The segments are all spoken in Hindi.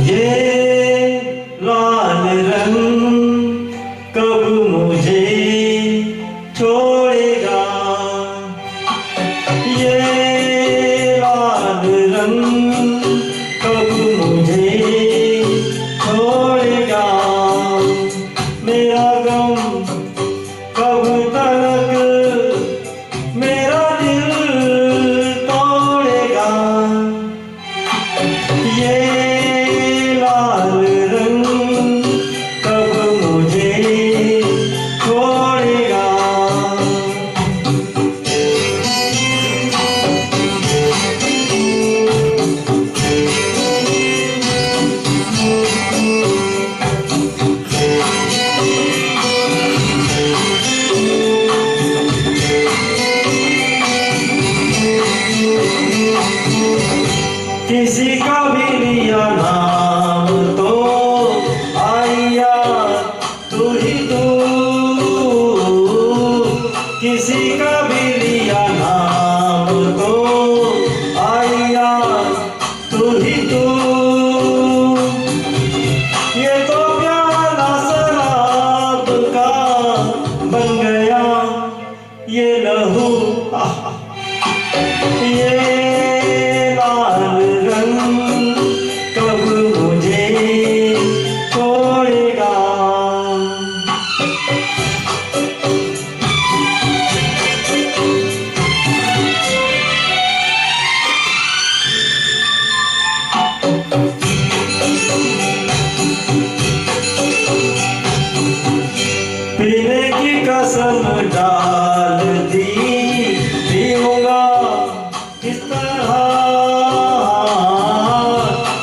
ये लाल रंग कब मुझे छोड़ेगा, ये लाल रंग कब मुझे छोड़ेगा, मेरा गम कब तक मेरा दिल तोड़ेगा, ये लाल रंग कब मुझे छोड़ेगा। किसी का भी लिया नाम तो आया तू ही तू, किसी का भी लिया नाम तो आया तू ही तू, ये तो प्याला शराब का बन गया ये लहू, ये लाल रंग कब मुझे छोड़ेगा। पीने की कसम डाल दी, पीऊंगा किस तरह,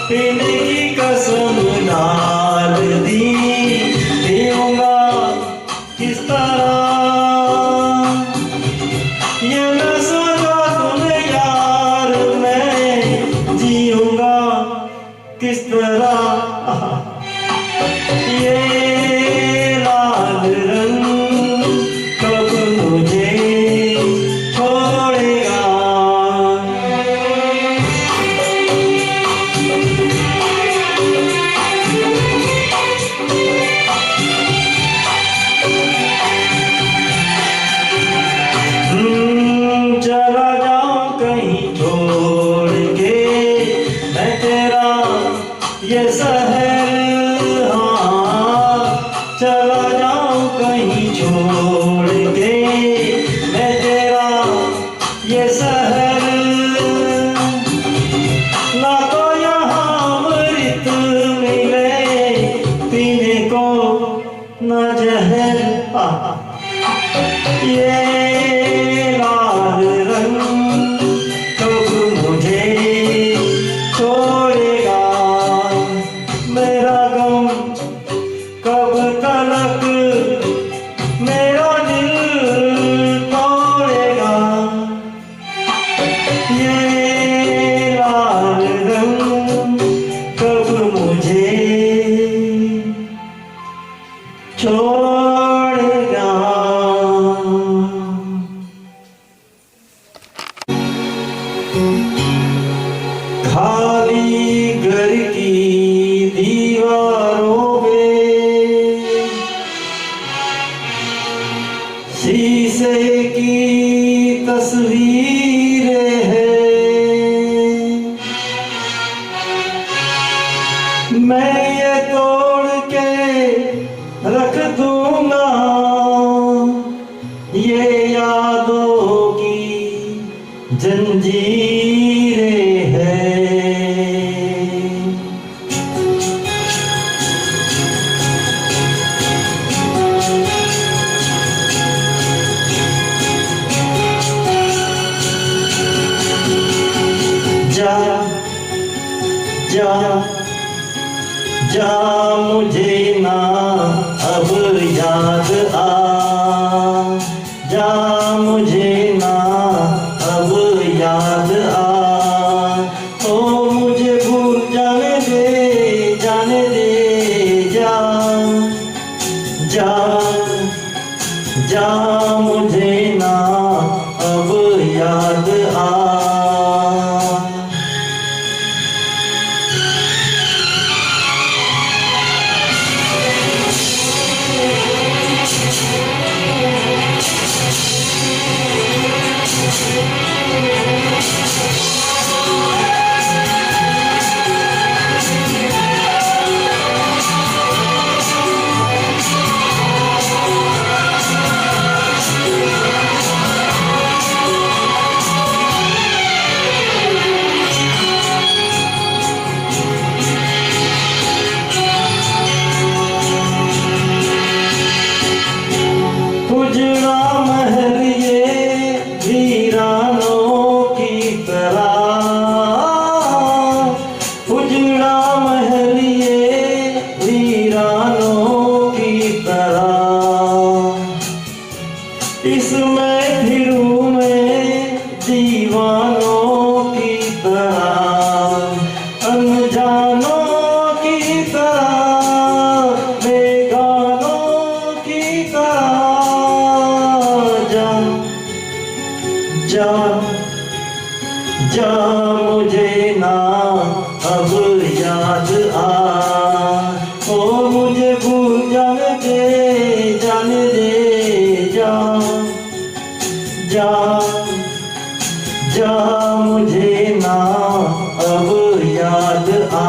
पीने की कसम डाल दी, पीऊंगा किस तरह, ये न सोचा तूने यार मैं जीऊंगा किस तरह, ये लाल रंग कब मुझे छोड़ेगा। चला जाऊं कहीं छोड़ के मैं तेरा ये शहर, हाँ चला जाऊं कहीं छोड़ के मैं तेरा ये शहर, ना तो यहाँ अमृत मिले पीने को ना जहर, ये लाल रंग कब मुझे छोड़ेगा, मेरा गम कब तक मेरा दिल तोड़ेगा, ये लाल रंग कब मुझे छोड़ेगा। खाली घर की दीवारों पे शीशे की तस्वीरें हैं, मैं ये तोड़ के रख दूंगा ये यादों की जंजीरें हैं। जा जा जा मुझे ना अब याद आ, जा मुझे ना अब याद आ, ओ मुझे भूल जाने दे जा जा जा मुझे ना अब याद आ। उजड़ा महल ये वीरानों की तरह, इसमें फिरूं मैं दीवानों की तरह, अनजानों की तरह, बेगानों की तरह। जा जा मुझे ना अब याद आ, ओ मुझे भूल जाने दे जा जा जा मुझे ना अब याद आ।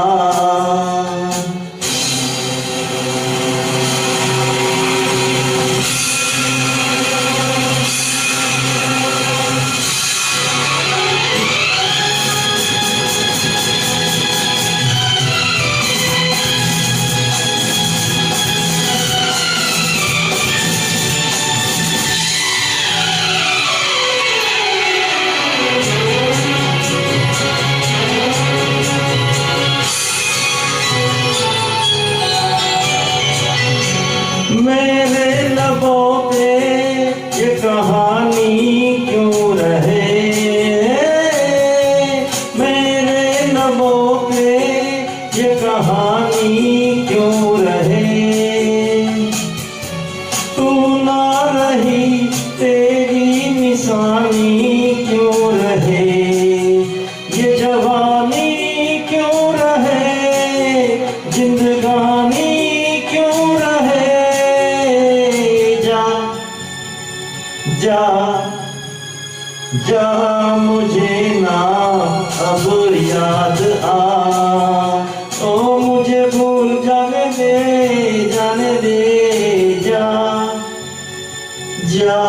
मेरे लबों पे ये कहानी क्यों रहे, मेरे लबों पे ये कहानी क्यों रहे। तू ना रही तेरी निशानी क्यों रहे, ये जवानी क्यों रहे, जिंदगानी क्यों रहे। जा जा मुझे ना अब याद आ, ओ मुझे भूल जाने दे जा जा।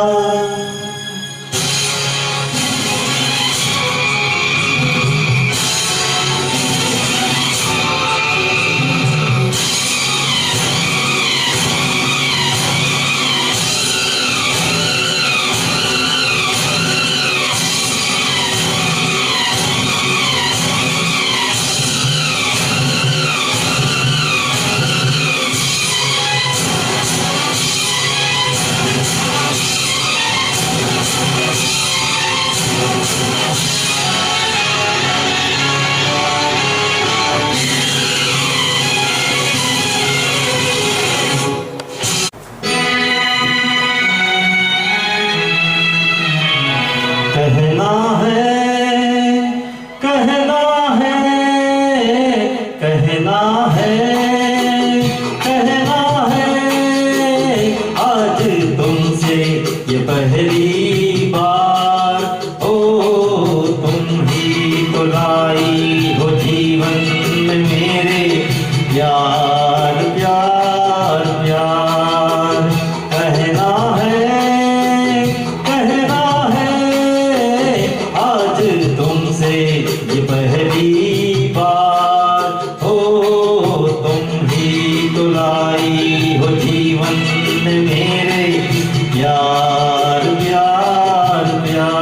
कहना है कहना है कहना है कहना है, आज तुमसे ये पहली बार, ओ तुम ही तो लाई हो जीवन में मेरे प्यार प्यार प्यार। कहना है तुमसे ये पहली बार, हो तुम ही तो लाई हो जीवन में मेरे प्यार प्यार प्यार।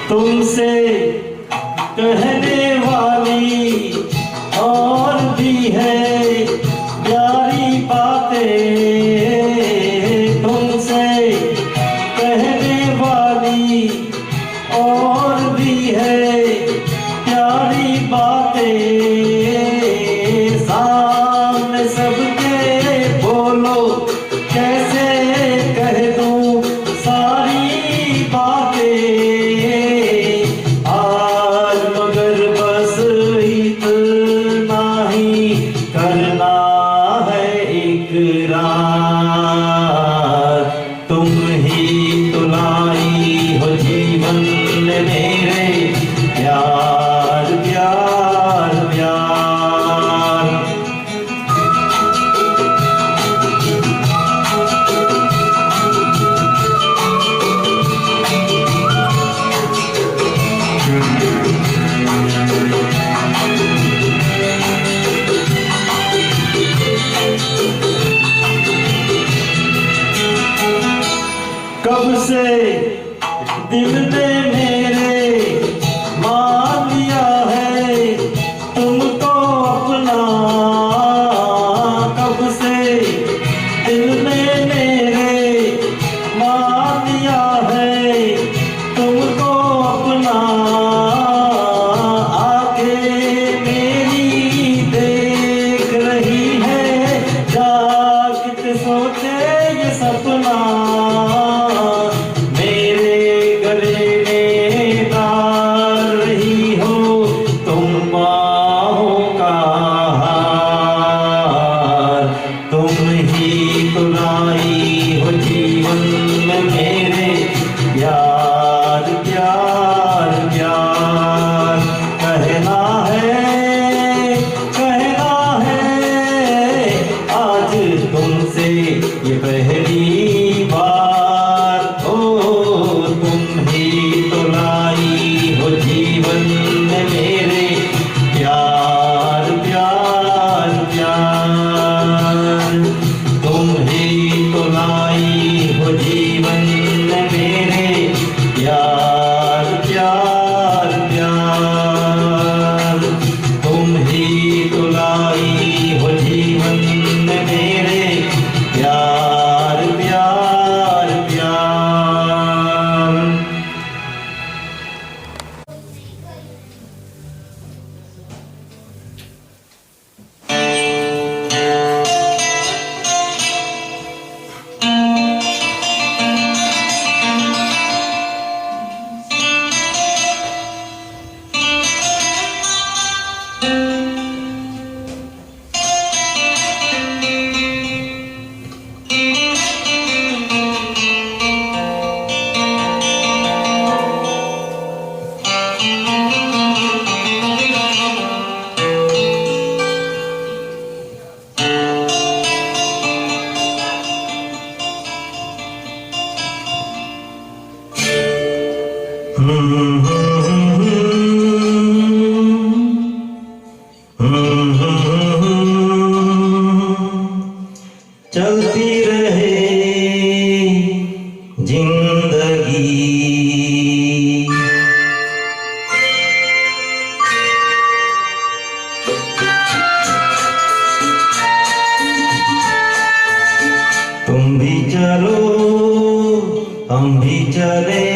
तुमसे कहने वाली और भी है प्यारी बातें, तुमसे कहने वाली और भी है प्यारी बातें। सामने सबके बोलो कैसे कह दूं सारी बातें, आज मगर कब से दिल ने मेरे मान लिया है तुमको अपना, कब से दिल ने मेरे मान लिया है तुमको अपना। आके मेरी देख रही है जागते सोते ये सपना, मेरे गले में डाल रही हो तुम बाहों का हार। तुम ही तो लाई हो जीवन में मेरे प्यार प्यार प्यार। कहना है आज तुमसे ये पहली बार। ओ तुम ही तो लाई हो जीवन में मेरे प्यार प्यार प्यार। तुम ही तो लाई हो जीवन में मेरे प्यार प्यार प्यार। तुम ही तो लाई हो जीवन में मेरे प्यार प्यार प्यार। चलती रहे जिंदगी, तुम भी चलो हम भी चले।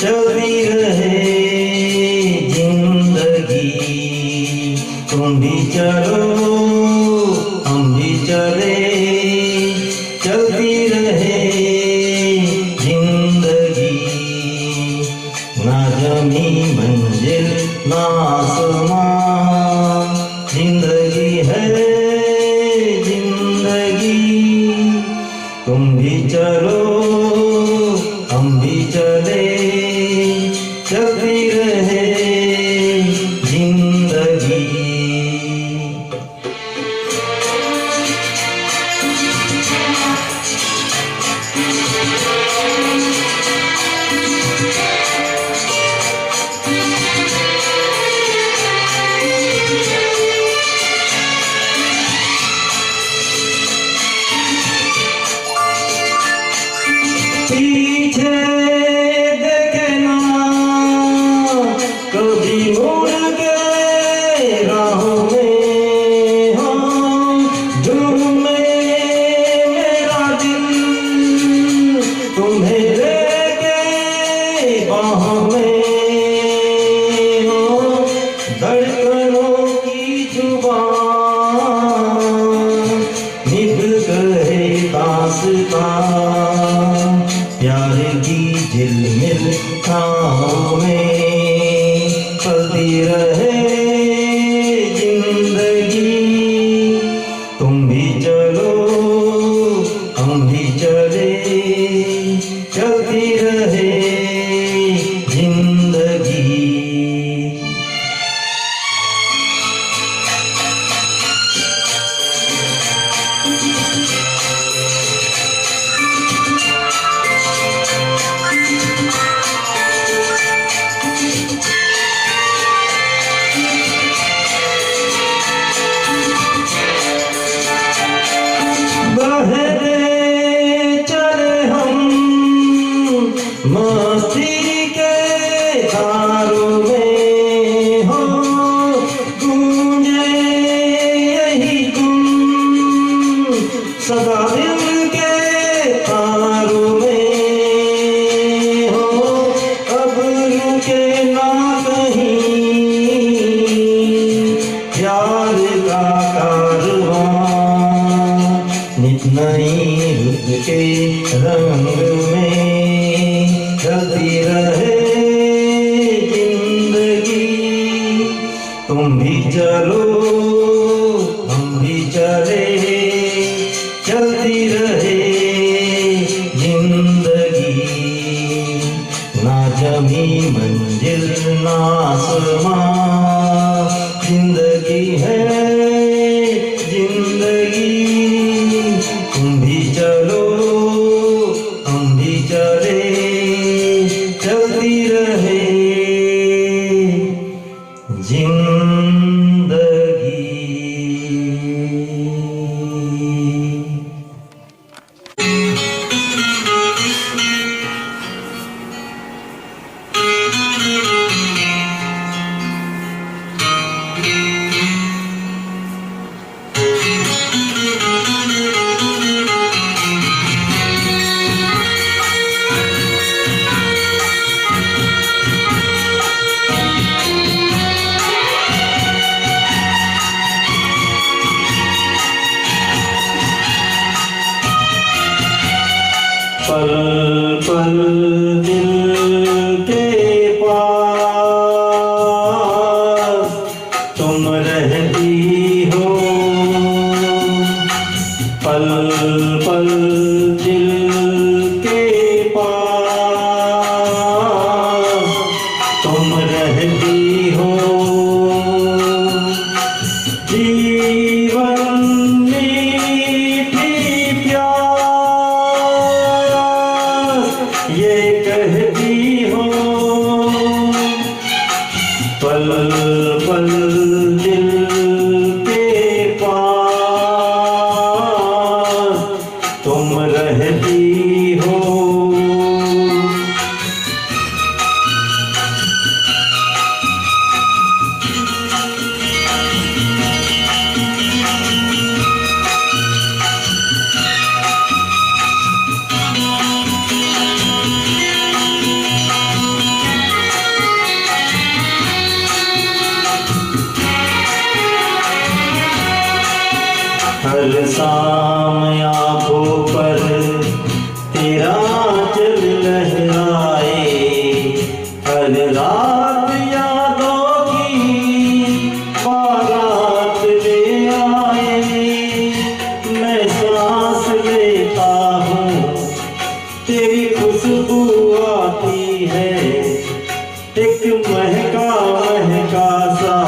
चलती रहे जिंदगी, तुम भी चलो हम भी चले। चलती रहे जिंदगी, ना जमी मंजिल ना आसमां। जिंदगी है जिंदगी, तुम भी चलो हम भी चले। चलती रहे जिंदगी। पीछे देखना कभी मुड़ के राहों में, हम झूमे मेरा दिल तुम्हें लेके बाहों में। हो धड़कनों की जुबान निभ गए दास्तां, प्यार की झिलमिल छाँव में चलती रहे जिंदगी। तुम भी चलो हम भी चले। चलती रहे जिंदगी। बह दे के रंग में चलती रहे जिंदगी। तुम भी चलो हम भी चले, चलती रहे जिंदगी। ना जमी मंजिल ना आसमां, जिंदगी है जिंदगी। तुम भी चलो हम भी चले, चलती रहे जिंदगी। पल पल दिल के पास तुम रहती हो, पल पल दिल के पास तुम रहती हो। जीवन ये कहती हो, पल पल दिल के पास तुम रहती हो। हर शाम आँखों पर तेरा आंचल लहराए, हर रात यादों की बारात ले आए। मैं सांस लेता हूँ तेरी खुशबू आती है, एक महका महका सा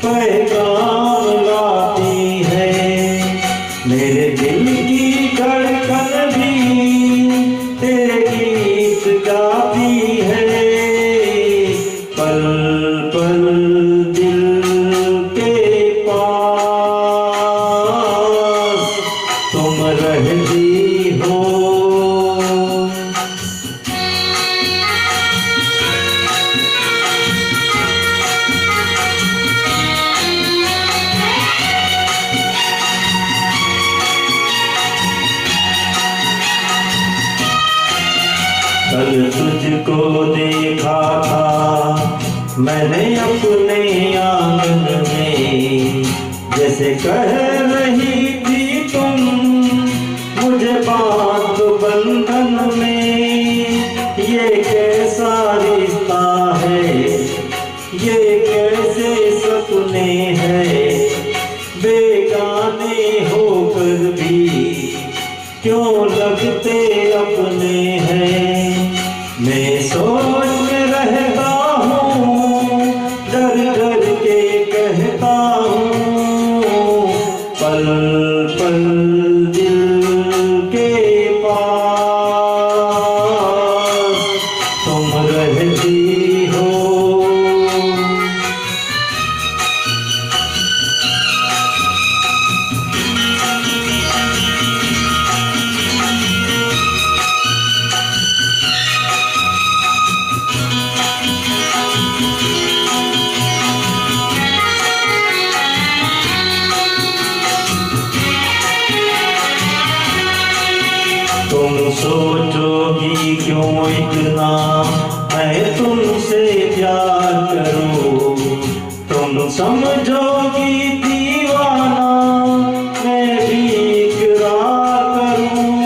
पैगाम लाती है। मेरे दिल की धड़कन भी तेरे गीत गाती है। पल पल दिल के पास तुम रहती हो। कल तुझको देखा था मैंने अपने आंगन में, जैसे कह रही थी तुम मुझे बांध बंधन में। ये कैसा रिश्ता है, ये कैसे सपने हैं, बेगाने होकर भी क्यों लगते अपने हैं। मैं सोच में रहता हूँ, डर डर के कहता हूँ, पल पल दिल के पास तुम रहती हो। तुम सोचोगी क्यों इतना मैं तुमसे प्यार करूं, तुम समझोगी दीवाना मैं भी इकरार करूं।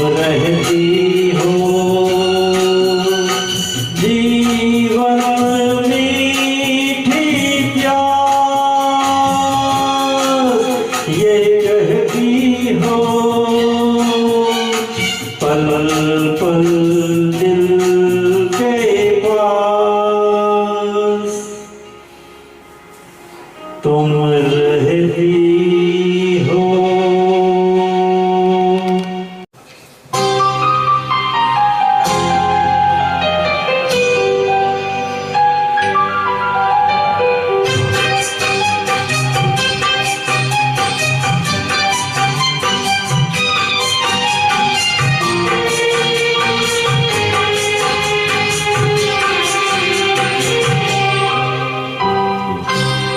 रहती हो जीवन मीठी प्यास ये कहती हो पल पल दिल के पास तुम रहती हो।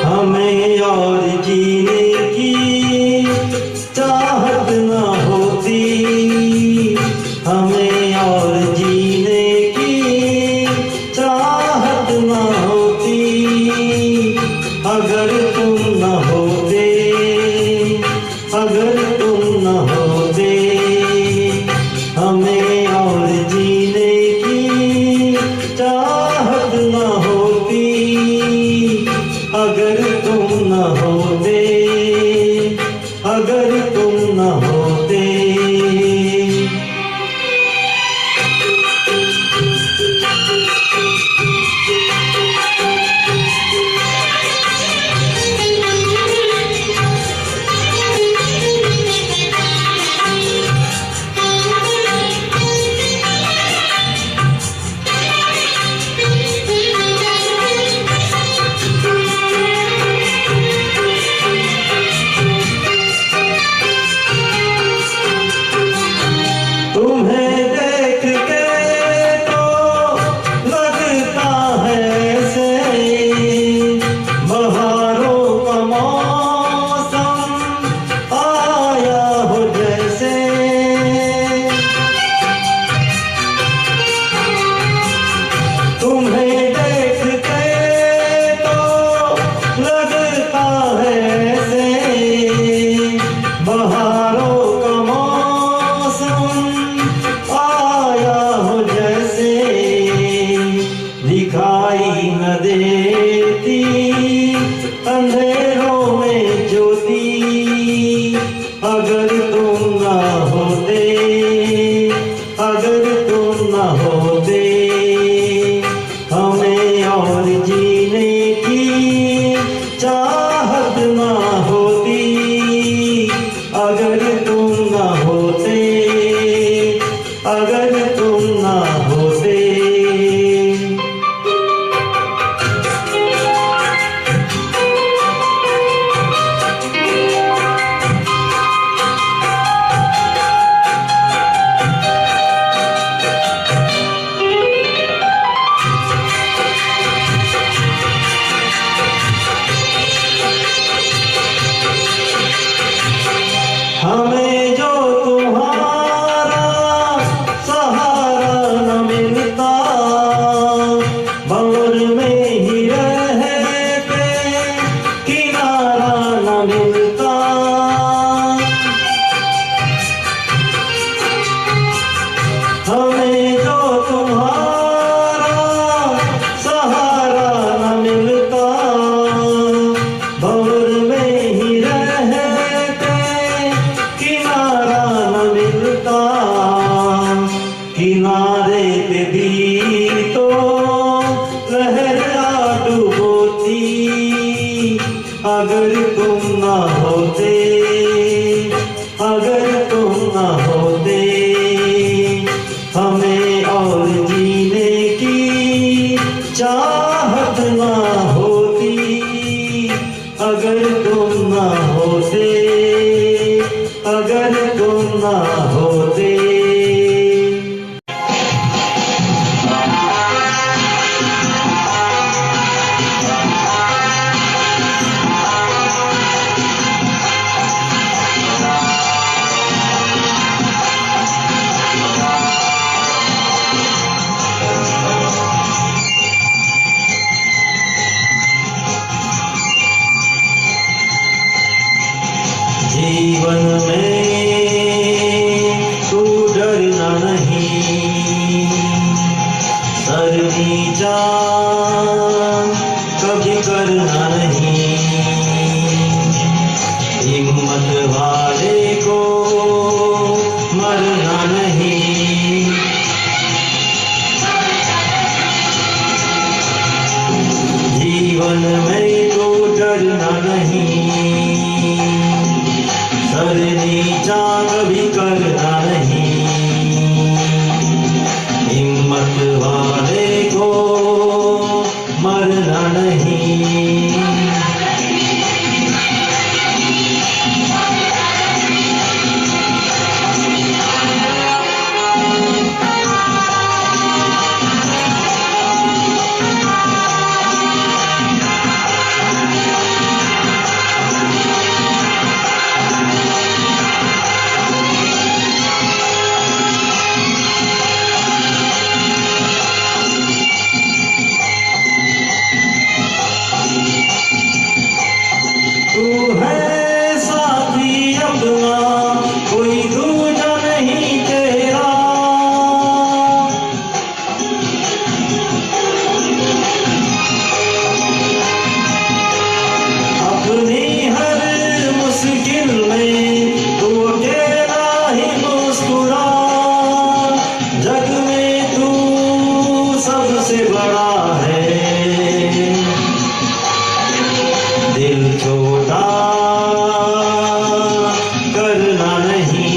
हमें और जीने की चाहत न होती, हमें और जीने की चाहत न होती, अगर तुम न होते, अगर तुम न होते, हमें और जीने की चाहत न होती, अगर तुम न होते, अगर तुम न होते। तुम्हें देख के तो लगता है ऐसे बहारों का मौसम आया हो जैसे, तुम्हें देख के तो लगता है ऐसे बहारों का मौसम आया हो जैसे, दिखाई न देती अंधेरों में ज्योति, अगर तुम न होते, अगर तुम न होते, हमें और जीने की चाहत न होती, अगर तुम न होते, अगर तुम न होते। हमें जो तुम्हारा सहारा न मिलता, भंवर में ही रह के किनारा न मिलता, हमें जो तुम्हारा सहारा न मिलता, भंवर में ही रह के किनारा न मिलता, किनारे पे भी तो लहर आ डूबोती, अगर तुम न होते, अगर तुम न होते, हमें और जीने की चाहत न होती, अगर तुम न होते, अगर तुम न होते। जीवन में जान कभी करना नहीं, हिम्मत वाले को मरना नहीं। जीवन में तो डरना नहीं, सर नीचा कभी करना नहीं, हिम्मत वाले को मरना नहीं। तू है साथी अपना, कोई दूजा नहीं तेरा। अपनी हर मुश्किल में तू अकेला ही मुस्कुरा, जग में तू सबसे बड़ा है। दिल छोटा करना नहीं,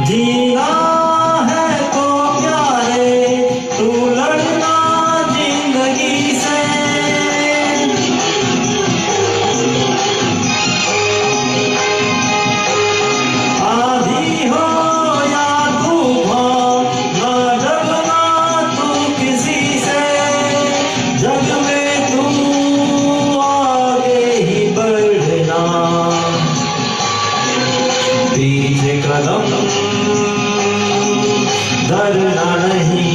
जीना है तो क्या है, तू लड़ना जिंदगी से। आंधी हो या तूफान, ना डरना तू किसी से, जग में तू आगे ही बढ़ना, पीछे कदम धरना नहीं।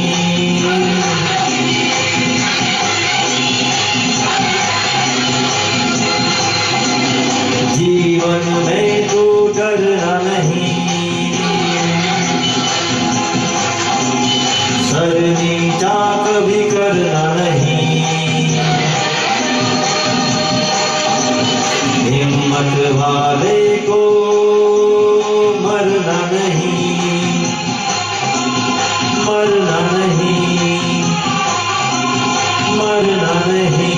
जीवन में तो डरना नहीं, सर नीचा कभी करना नहीं, हिम्मत वाले को मरना नहीं, मरना नहीं, मरना नहीं।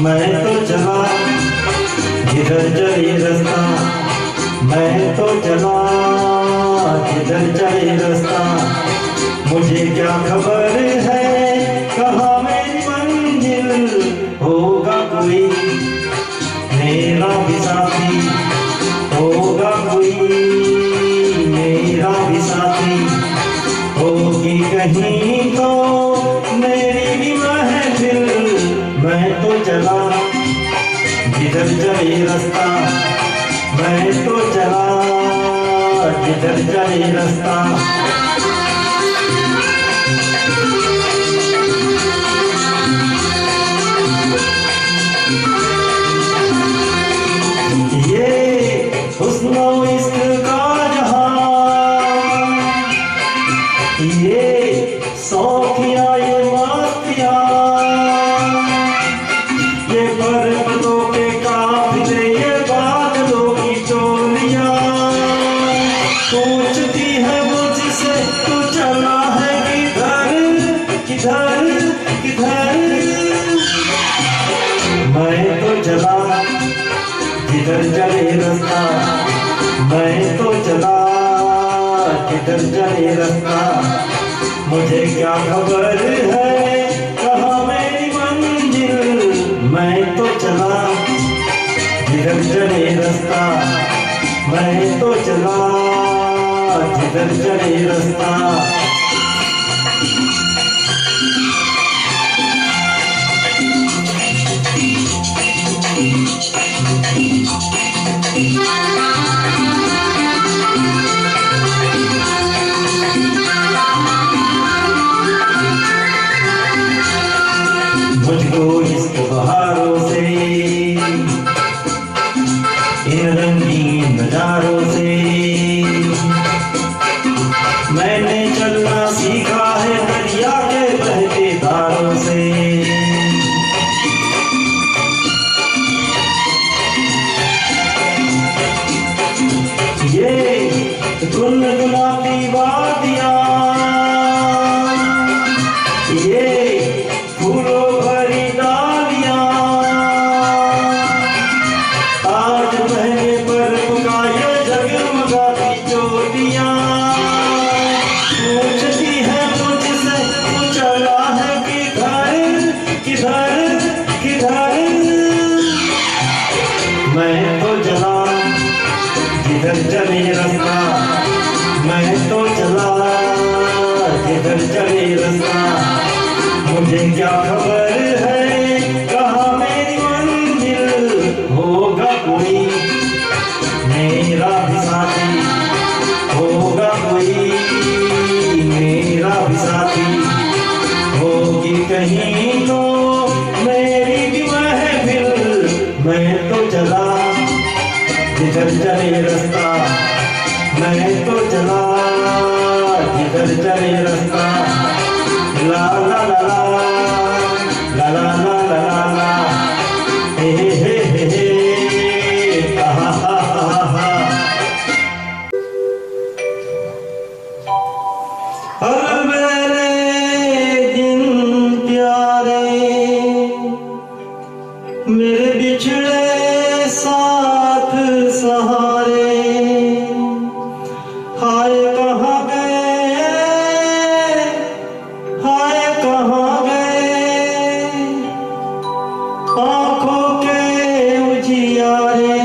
मैं तो चला जिधर चले रास्ता, मैं तो चला जिधर चले रास्ता, मुझे क्या खबर है कहाँ मेरी मंजिल। होगा कोई मेरा भी साथी, होगा कोई मेरा भी साथी, होगी कहीं तो मेरी भी महफिल। मैं तो चला जिधर चले रास्ता, मैं तो चला जिधर चले रास्ता। ये हुस्नो इश्क का जहां, ये सौखिया ये मस्तियां, ये पर्वतों के काफिले, ये बादलों की टोलियां, पूछती है मुझसे तू चला है किधर किधर। किधर चले रास्ता, मैं तो चला किधर चले रास्ता। मुझे क्या खबर है कहाँ मेरी मंजिल, मैं तो चला किधर चले रास्ता, मैं तो चला किधर चले रास्ता। मुझको इस बहारों से, इन रंगीन नजारों से, मैंने चलना सीखा है दरिया के बहते धारों से। ये गुनगुनाती वादियाँ, ये फूलों भरी डालियाँ, ताज पहने पर पुकारे जगमगाती चोटियाँ। पूछती है मुझसे तू चला है किधर किधर किधर, मैं तो चला किधर चले रास्ता, मैं तो चला किधर चले रास्ता। मुझे क्या खबर है कहाँ मेरी मंजिल, होगा कोई मेरा भी साथी, होगा कोई मेरा भी साथी। होगी कहीं तो मेरी भी महफिल, मैं तो चला किधर चले रास्ता, मैं तो चला किधर चले रास्ता। ला ला ला ला ला ला ला ला ला, हे हे हे हे, हा हा हा हा। हर मेरे दिन प्यारे मेरे बिछड़े साथ सहारे, हाय कहाँ गए, हाय कहाँ गए, आँखों के उजियारे,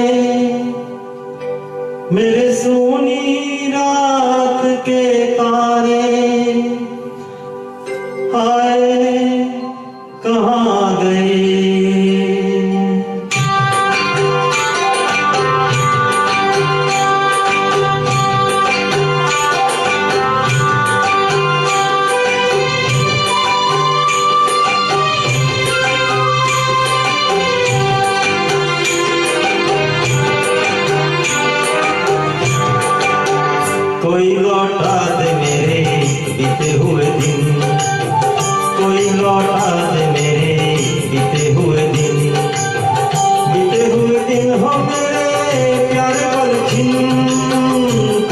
मेरे सोनी रात के तारे, हाय कहाँ गए। कोई लौटा दे मेरे बीते हुए दिन, कोई लौटा दे मेरे बीते हुए दिन, बीते हुए दिन हो मेरे प्यारे पल छिन।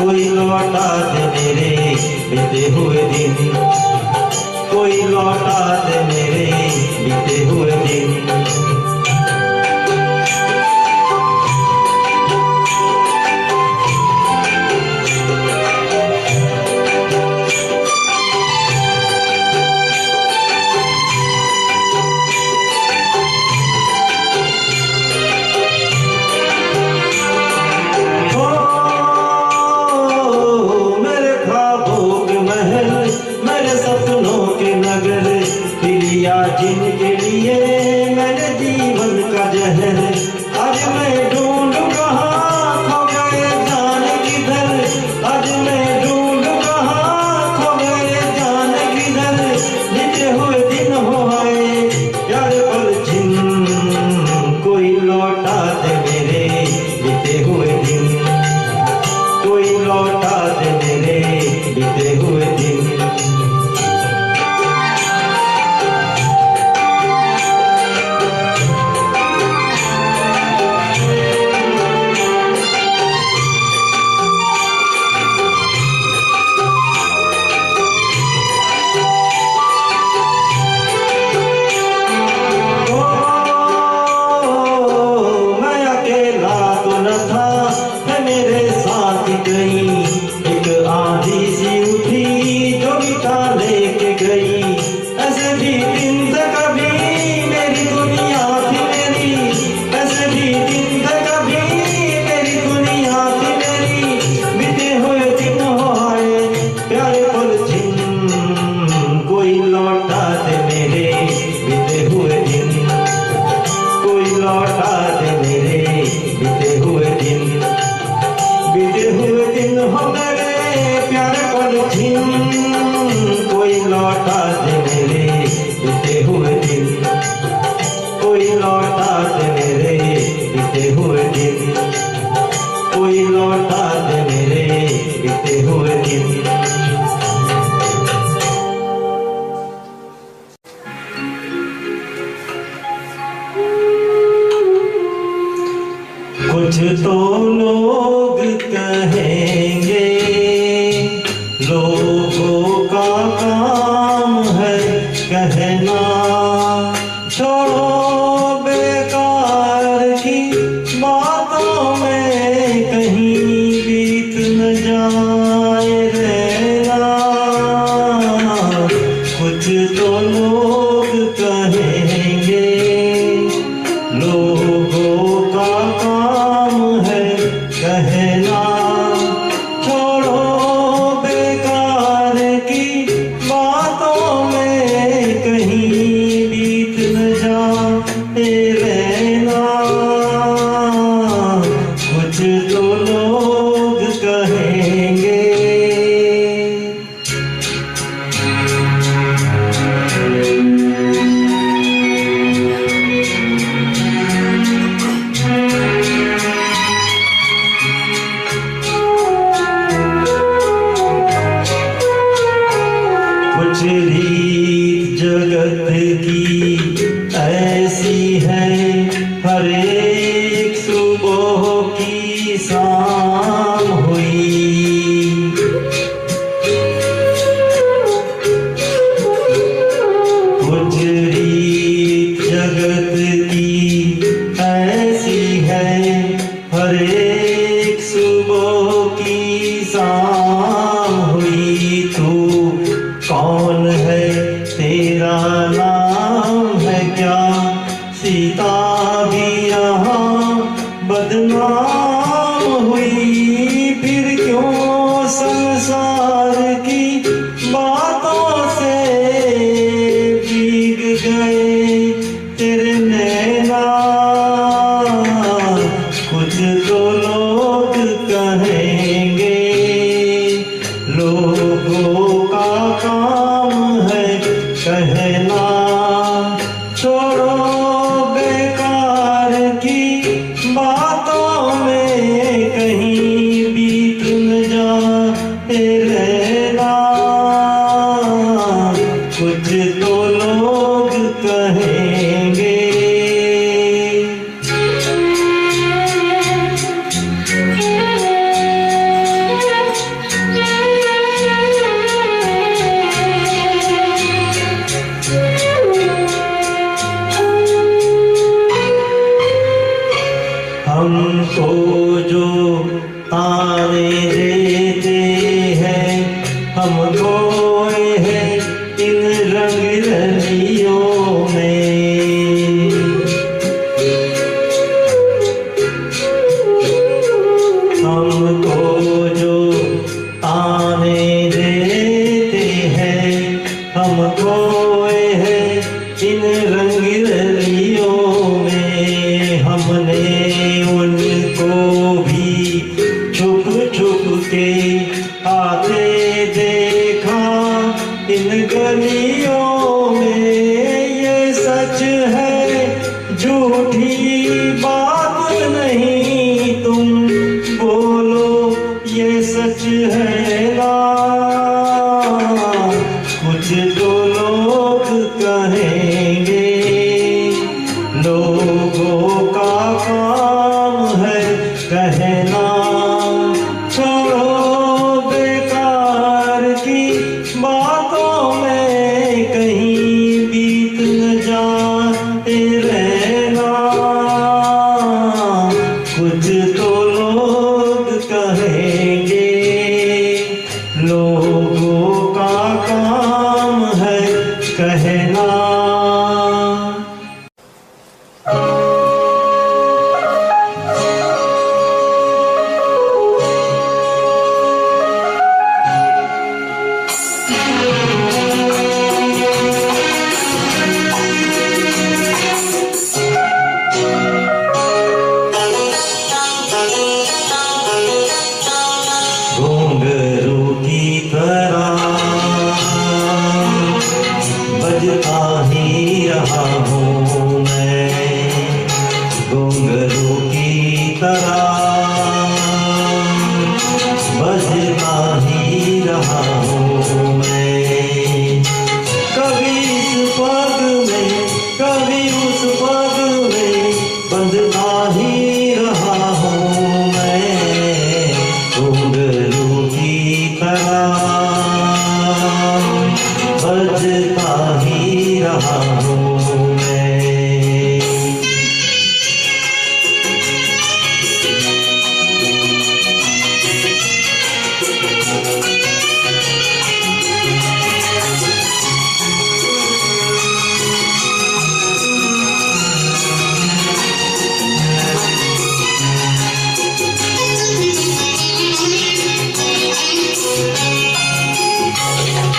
कोई लौटा दे मेरे बीते हुए दिन, कोई लौटा दे मेरे बीते हुए दिन। मेरे सपनों के नगर झिन, कोई लौटा दे मेरे बीते हुए दिन, कोई लौटा दे मेरे बीते हुए दिन, कोई लौटा दे मेरे बीते हुए दिन। कुछ तो लोग कहेंगे, लोगों का काम है कहना, छोड़ो बेकार की बातों में कहीं बीत न जाए रहना। कुछ तो लोग कहेंगे, लोगों का काम है कहना, छोड़ो बेकार की बातों में कहीं बीत न जाए रहना। कुछ तो लोग कहेंगे। कुछ रीत जगत की ऐसी है, हर एक सुबह की शाम हुई। कुछ रीत जगत की ऐसी है, हर एक सुबह की शाम हुई। तू कौन है, तेरा नाम है क्या, सीता भी यहाँ बदनाम हुई। फिर क्यों संसार की बातों से भीग गए तेरे नैना। कुछ तो लोग कहेंगे, लोगों का काम है कहना, छोड़ो बेकार की बातों में कहीं बीत न जाए रहना। कुछ तो लोग कहेंगे। हमको जो ताने देते हैं, हम खोए हैं इन रंग रलियों में। हमको जो ताने देते हैं, हम खोए हैं इन रंग रलियों में। हमने उनको भी छुप छुप के आते देखा इन गलियों में। ये सच है झूठी बात नहीं, तुम बोलो ये सच है ना। कुछ तो लोग कहेंगे, लोगों का काम है कहना, छोड़ो बेकार की बातों में कहीं बीत न जाए रहना। कुछ तो लोग कहेंगे, लोगों का काम है कहना। घुंघरू की रहा हूँ मैं। कभी इस पग में कभी उस पग में बंधता ही रहा हूँ मैं, घुंघरू की तरह बजता ही रहा हूँ मैं।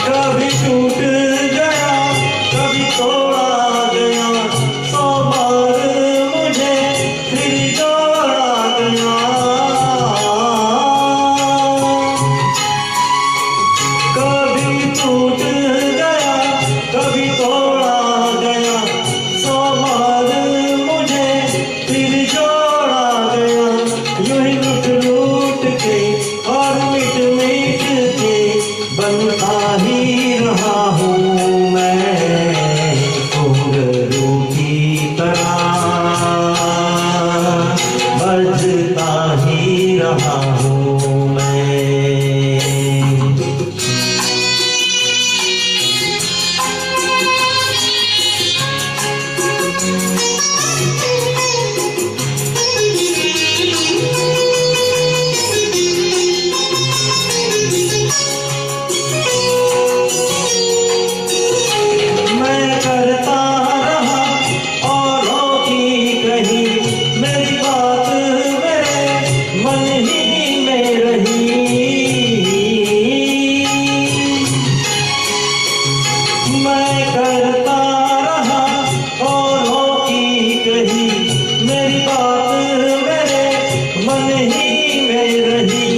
कभी टूट गया कभी तोड़ा गया, 100 बार मुझे फिर जोड़ा गया। कभी टूट गया कभी तोड़ा गया, 100 बार मुझे फिर जोड़ा गया। यूं ही लुट लुट के और मिट मिट के बनता ही रहा हूँ मैं, घुंघरू की तरह बजता ही रहा हूँ मैं। मैं करता रहा औरों की कही, मेरी बात मेरे मन ही में रही। मैं करता रहा औरों की कही, मेरी बात मेरे मन ही में रही।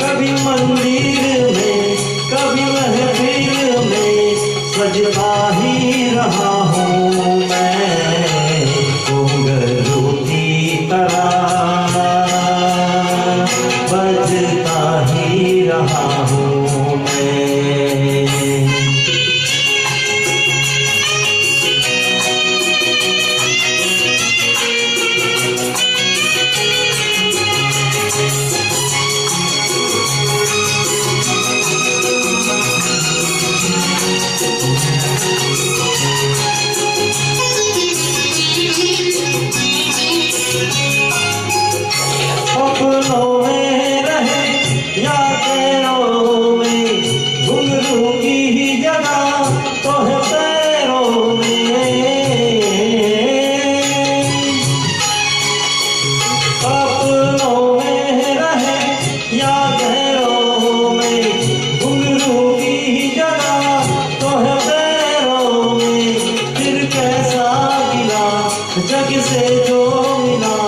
कभी मंदिर में कभी महफिल में सजता ही रहा हूँ मैं, घुंघरू की तरह बजता ही रहा हूँ मैं। अपनों में रहे या गैरों में, घुंघरू की ही जगह तो है पैरों में। अपनों में रहे या गैरों में, घुंघरू की ही जगह तो है पैरों में। फिर कैसा गिला जग से जो मिला,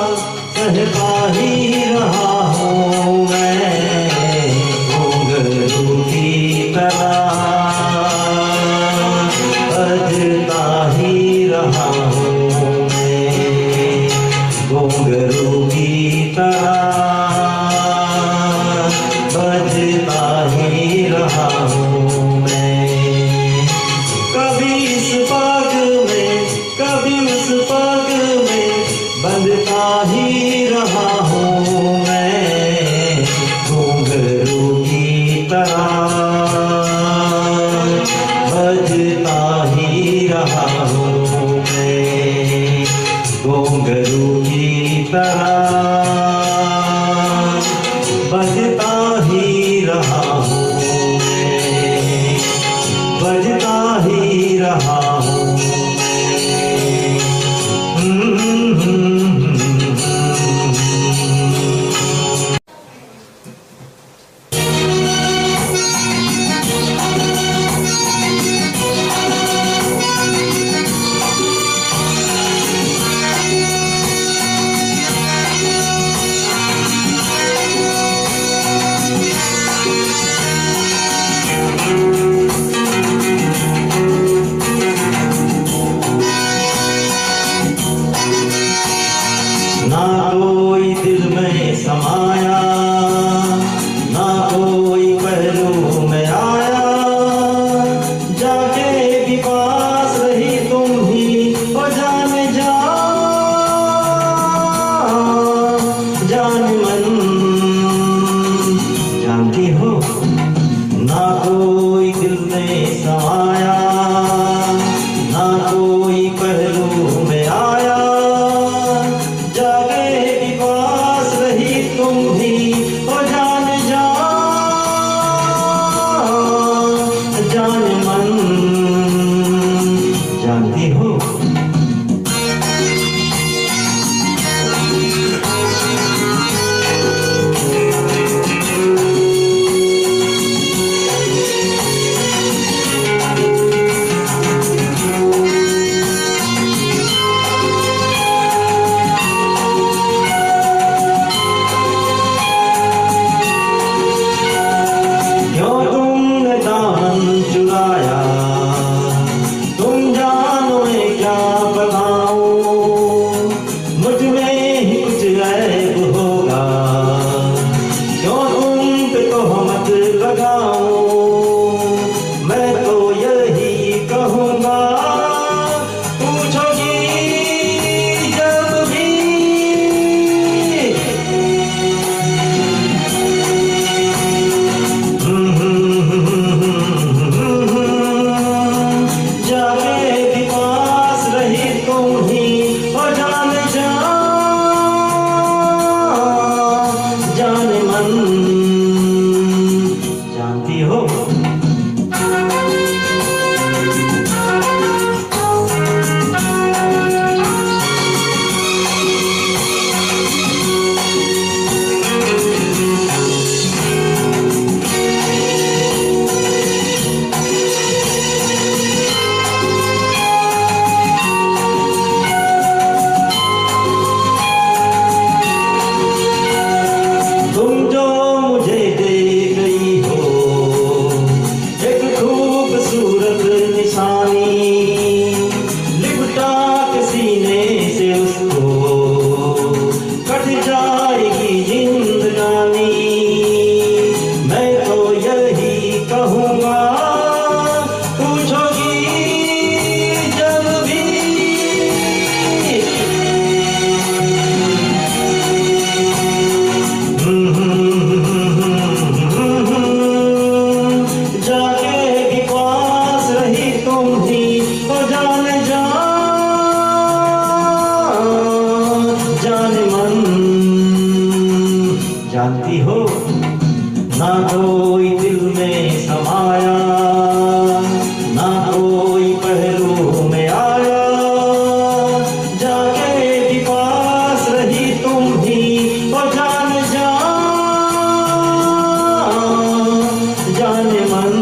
कहता ही रहा हूँ मैं, घुंघरू की तरह बजता ही रहा हूँ मैं, घुंघरू की तरह बजता ही रहा हूँ मैं। कभी इस पग में कभी उस पग में बंधता ही रहा हूँ मैं, घुंघरू की तरह बजता ही रहा हूँ मैं, घुंघरू की तरह बजता ही रहा हूँ मैं, बजता ही रहा हूँ कोई दिल में समाया, ना कोई पहलू में आया, जागे भी पास रही तुम भी ओ जान जा, जान मन जानती हो। जानती हो। तुम जो मुझे दे गई हो एक खूबसूरत निशानी, लिपटा के सीने से उसको कट जाएगी जिंदगानी। मैं तो यही कहूँगा पूछोगी जब भी, जाके भी पास रही तुम ही ओ जान जा, जान मन जानती हो। ना कोई दिल में समाया, ना कोई पहलू में आया, जाके भी पास रही तुम ही ओ जान जा, जान मन।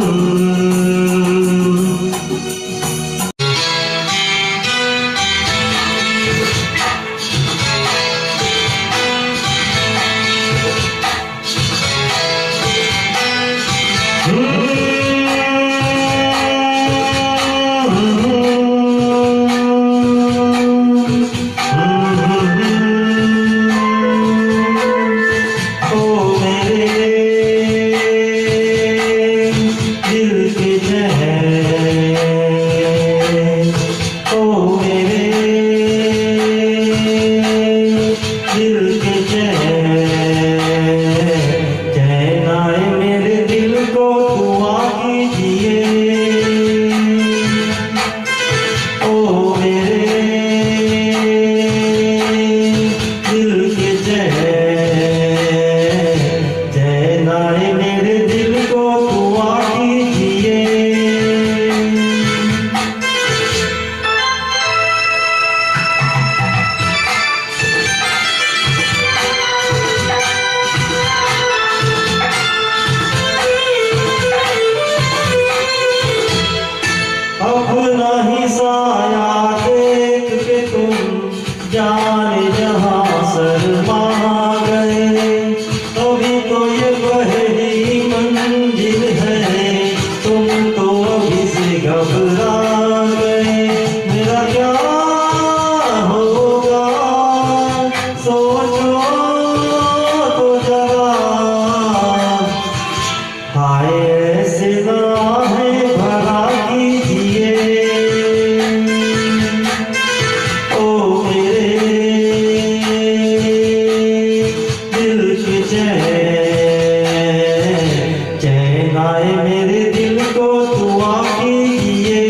आए मेरे दिल को तू आकीजिए।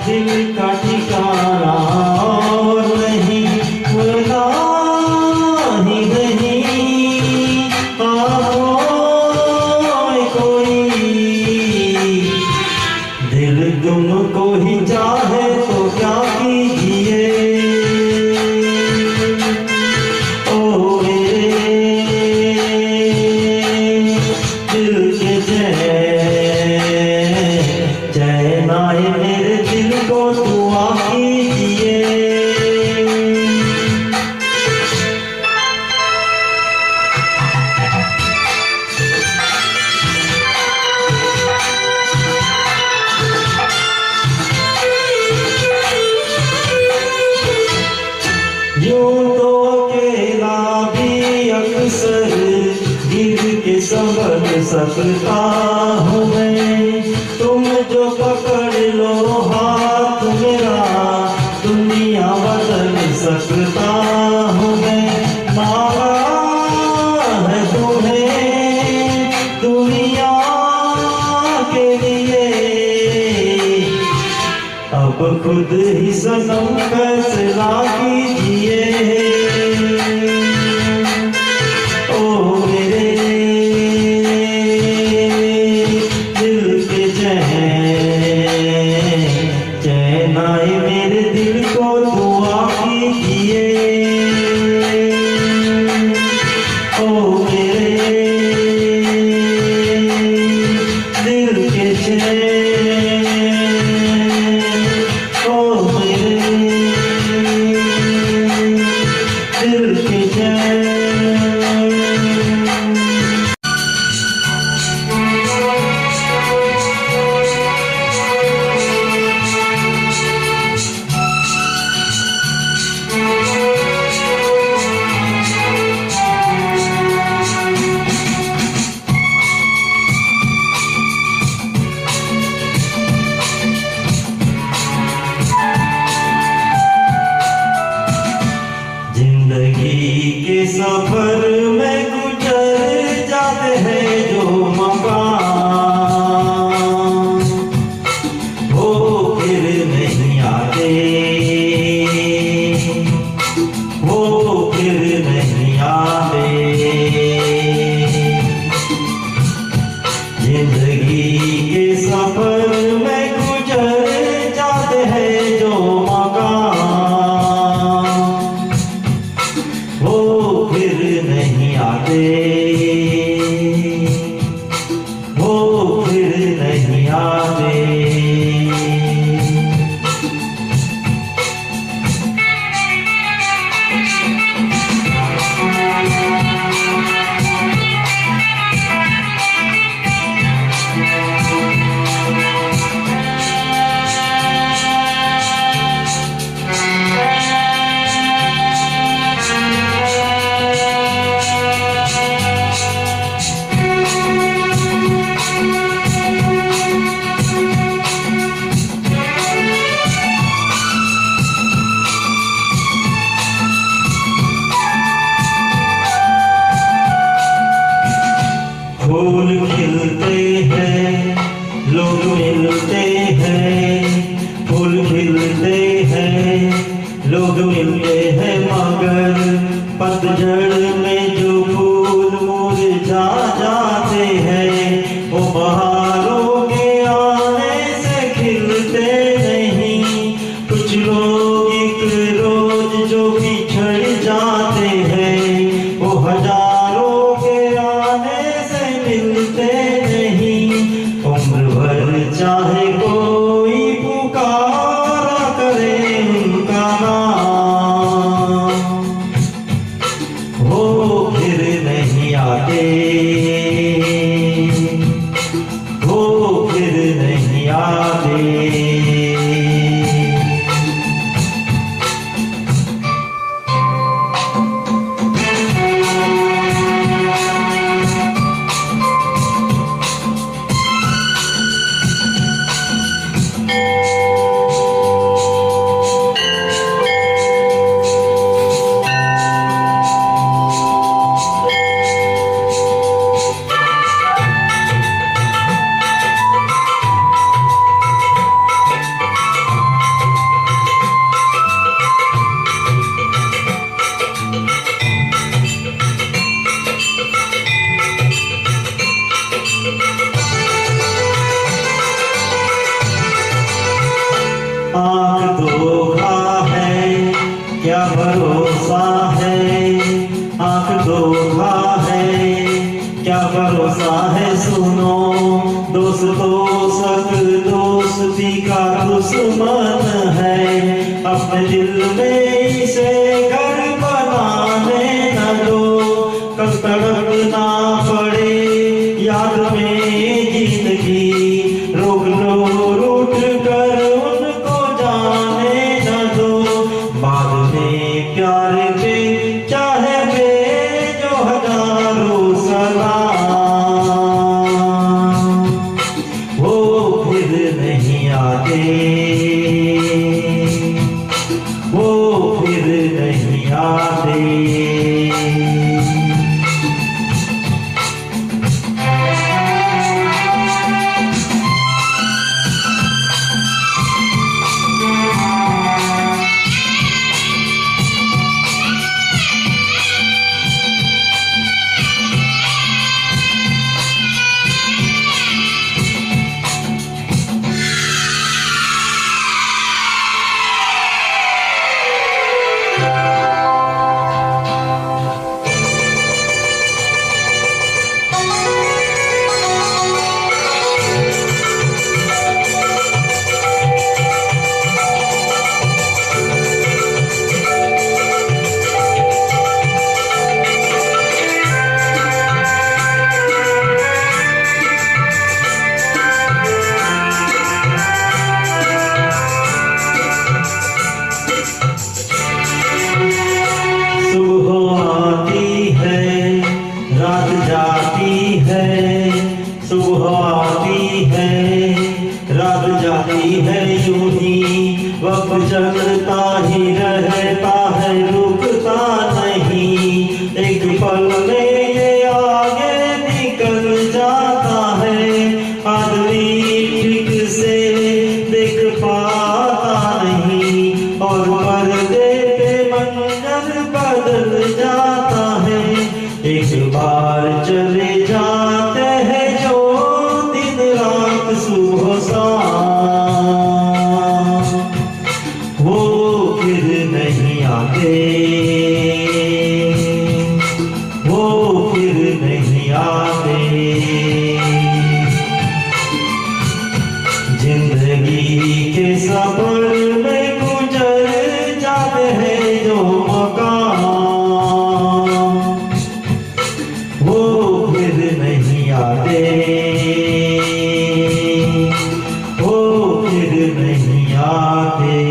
दिल का ठिकाना और नहीं, खुदा ही नहीं कोई। दिल तुमको ही चाहे तो क्या कीजिए। ओ मेरे दिल के चैन आए मेरे दिल को तू आकीजिए। यूं तो अकेला भी अक्सर गिर के संभल सकता हूँ मैं, तुम जो पकड़ लो हाथ मेरा दुनिया बदल सकता हूँ मैं। मांगा है तुम्हें दुनिया के लिए, अब खुद ही सनम फैसला कीजिए। ओ मेरे दिल के चैन आए मेरे दिल को दुआ कीजिए। ओ मेरे दिल के चैन, ओ मेरे दिल के चैन। जिंदगी के सफर में गुजर जाते हैं जो मकाम, वो फिर नहीं आते, वो फिर नहीं आते। जिंदगी के सफर में गुजर जाते हैं जो मकाम, वो फिर नहीं आते, वो फिर नहीं आते। फूल खिलते हैं, लोग मिलते हैं, फूल खिलते हैं, लोग मिलते हैं, मगर पतझड़ में जो फूल मुरझा जाते हैं, वो बहारों के आने से खिलते नहीं। कुछ लोग एक रोज जो बिछड़ जाते हैं, वो हजारों के आने मिलते नहीं। उम्र भर चाहे कोई पुकारा करे उनका नाम, वो फिर नहीं आते, धोखा है, क्या भरोसा है सुनो दोस्तों, सब दोस्ती का दुश्मन है। अपने दिल में इसे घर बनाने न दो, कब तड़पना पड़े याद में जिंदगी, रोक लो रूठ कर उनको जाने न दो। बाद में प्यार के चाहे पे जो हजारों सलाम, वो फिर नहीं आते, वो फिर नहीं आते। सुबह आती है रात जाती है, यूं ही वक्त चलता ही रहता है, रुकता नहीं। एक पल में ये आगे निकल जाता है, आदमी ठीक से देख पाता नहीं, और पर्दे पे मंजर बदल जाता है। एक बार चले जाते हैं जो दिन रात सुबह शाम, वो फिर नहीं आते, वो फिर नहीं आते। जिंदगी के सफर में गुजर जाते हैं जो मकाम, वो फिर नहीं आते, वो फिर नहीं आते।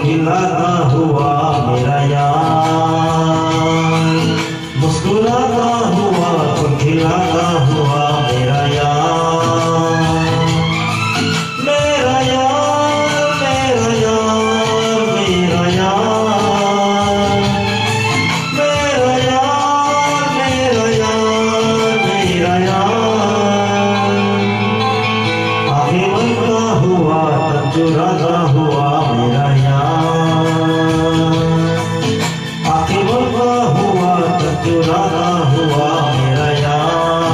खिलाता हुआ मेरा यार, मुस्कुराता हुआ तो खिलाता हुआ मेरा यार, मेरा यार, मेरा यार, मेरा यार, मेरा यार, मेरा यार, मेरा यार। आगे बढ़ता हुआ तब चुराता हुआ मेरा चुराता हुआ मेरा यार।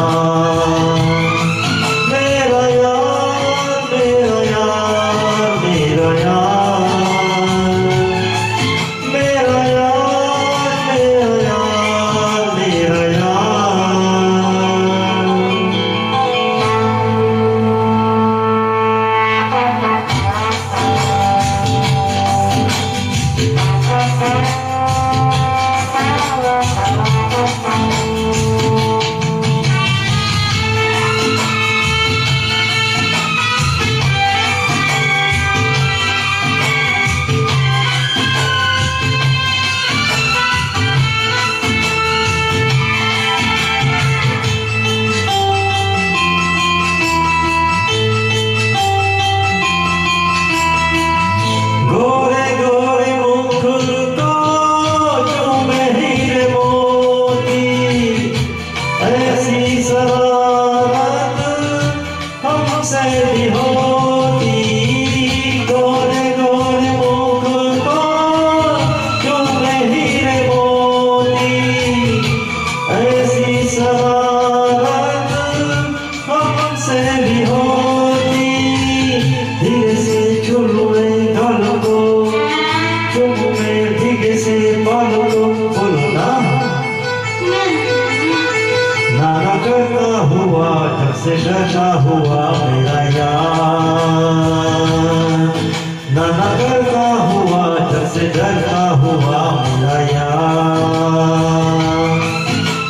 से डरता हुआ मेरा यार, ना करता हुआ जब से डरता हुआ मेरा यार,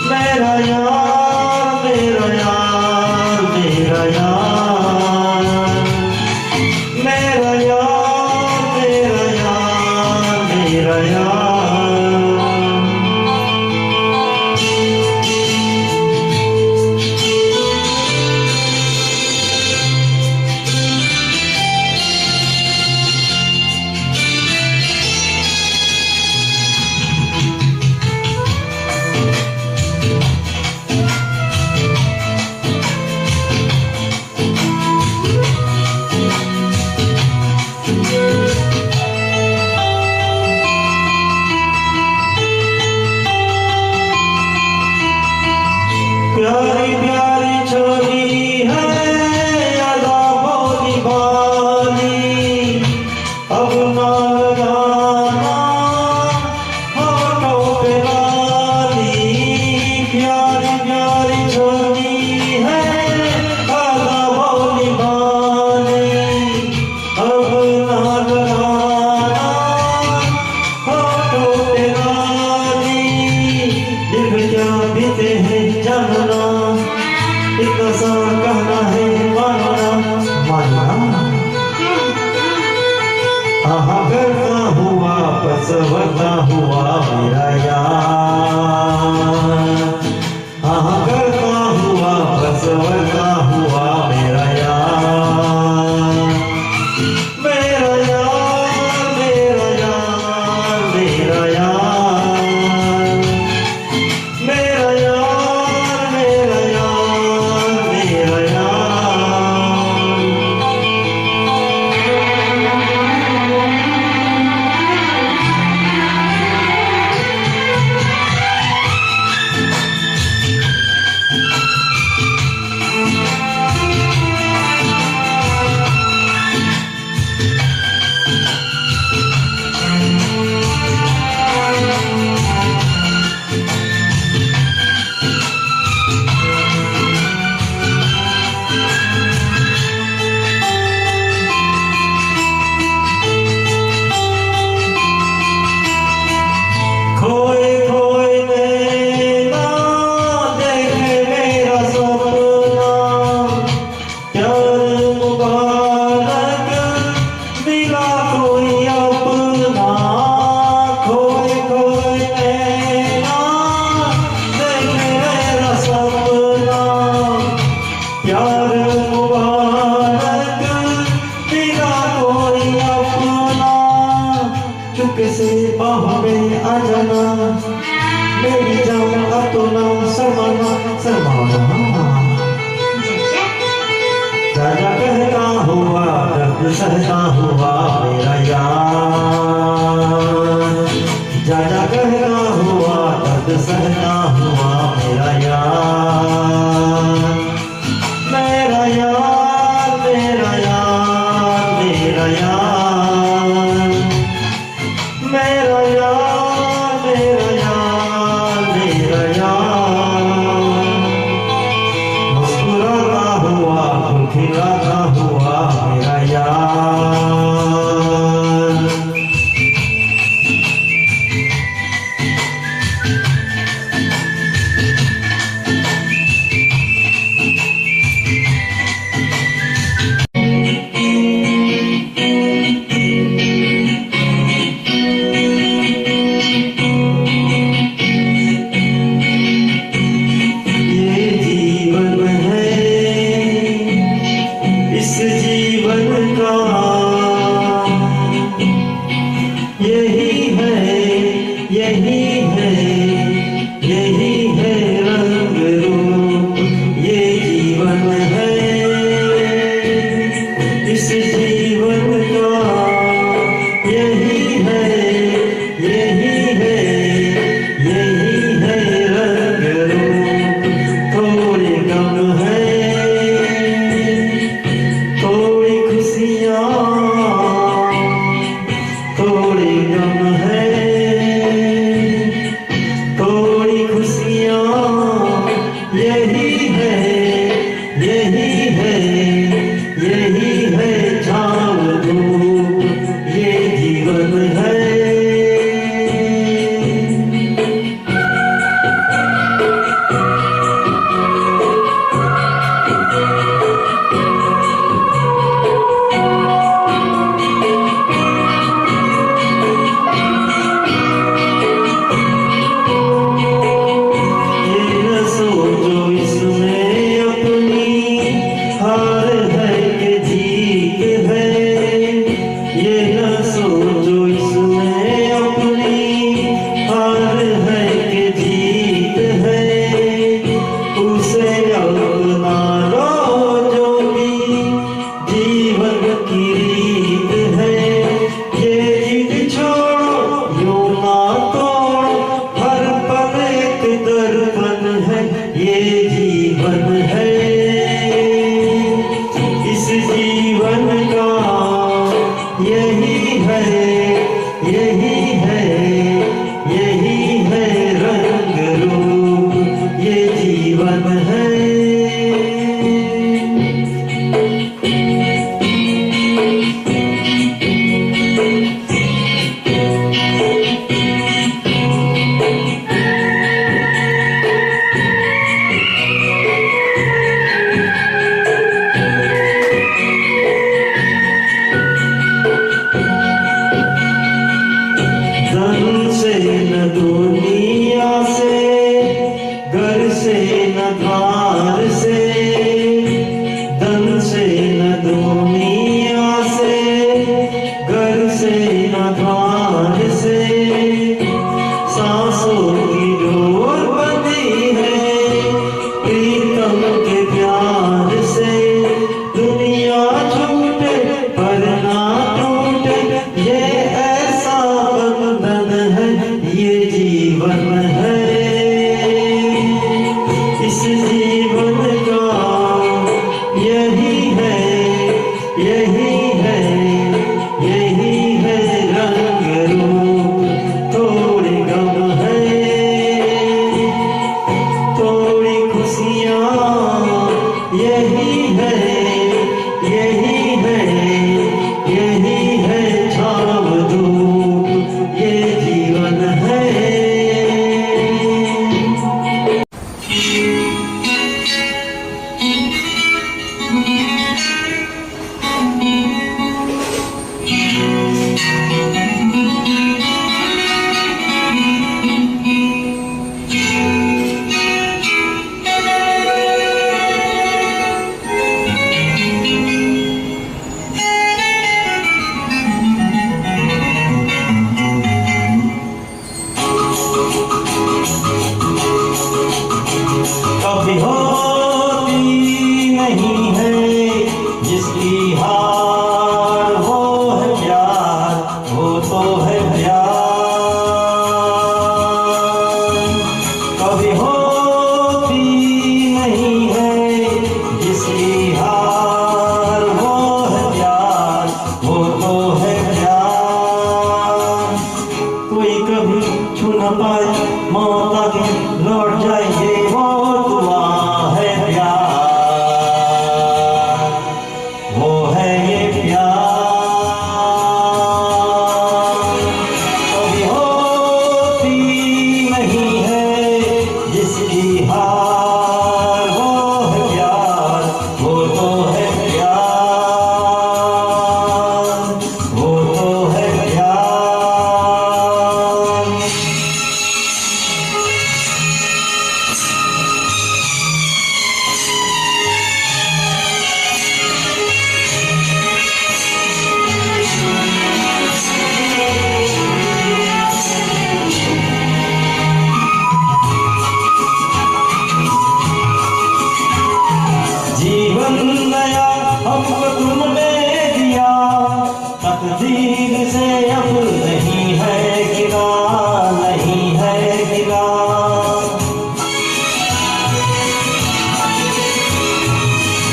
मेरा यार, मेरा यार, मेरा यार, मेरा यार, मेरा यार, मेरा यार। प्यारी प्यारी छोरी है अदा भोली भाली, अब ना लगाना होठों पे लाली। प्यारी प्यारी छोरी है अदा भोली भाली, अब ना लगाना होठों पे लाली। दिल क्या बीते हैं जानना, इतना सा कहना है मानना, मानना। हाँ करता हुआ बस वरना हुआ मेरा यार, हाँ करता हुआ बस वरना हुआ मेरा यार, मेरा यार, मेरा यार, मेरा यार, मेरा यार, मेरा यार, मेरा यार। खोए खोए नैना देखे मेरा सपना, प्यार मुबारक मिला कोई अपना। खोए खोए नैना देखे मेरा सपना, प्यार मुबारक मिला कोई अपना। चुपके से बाहों में आ जाना, मेरी जान अब तो ना शर्माना, शर्माना। राजा कहता हुआ दर्द सहता हुआ मेरा यार, राजा कहता हुआ दर्द सहता हुआ मेरा यार, मेरा यार, मेरा यार, मेरा यार, मेरा यार, मेरा यार, मेरा यार। मुस्कुराता हुआ खिलाता हुआ मेरा यार, ये जीवन है। इस जीवन का यही है, यही है, यही है रंग रूप, ये जीवन है। दुनिया से, घर से न द्वार से, धन से न दुनिया से, घर से न द्वार से, सांसों की डोर बंधी है प्रीतम के प्यार से। दुनिया छूटे पर ना टूटे, ये ऐसा बंधन है, ये जीवन है। इस जीवन का यही है, यही है, यही है रंग रूप। थोड़ी गम है, थोड़ी खुशियाँ, यही है, यही है, यही है छाव धूप, ये जीवन है। कभी होती नहीं है जिसकी हार, वो है प्यार, वो तो है प्यार। कभी होती नहीं है जिसकी हार, वो है प्यार, वो तो है प्यार। कोई कभी छू न पाए मौत आके लौट जाएंगे, वो दुआ है प्यार, वो है ये प्यार। कभी होती नहीं है जिसकी हार, वो है प्यार, वो तो है प्यार, वो तो है प्यार। जीवन नया हमको तुमने दिया, तकदीर से अब नहीं है गिला, नहीं है गिला।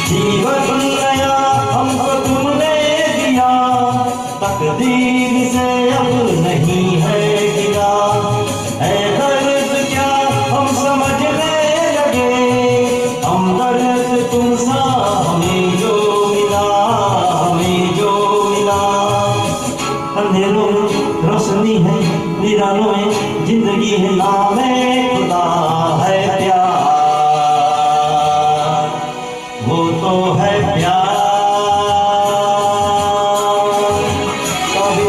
जीवन नया हमको तुमने दिया, तकदीर से अब नहीं है गिला। ऐ दर्द क्या हम समझने लगे, हमदर्द तुमसा हमें जो मिला, हमें जो मिला। अंधेरों में रोशनी है, वीरानों में जिंदगी है, नाम है खुदा है प्यार, वो तो है प्यार। कभी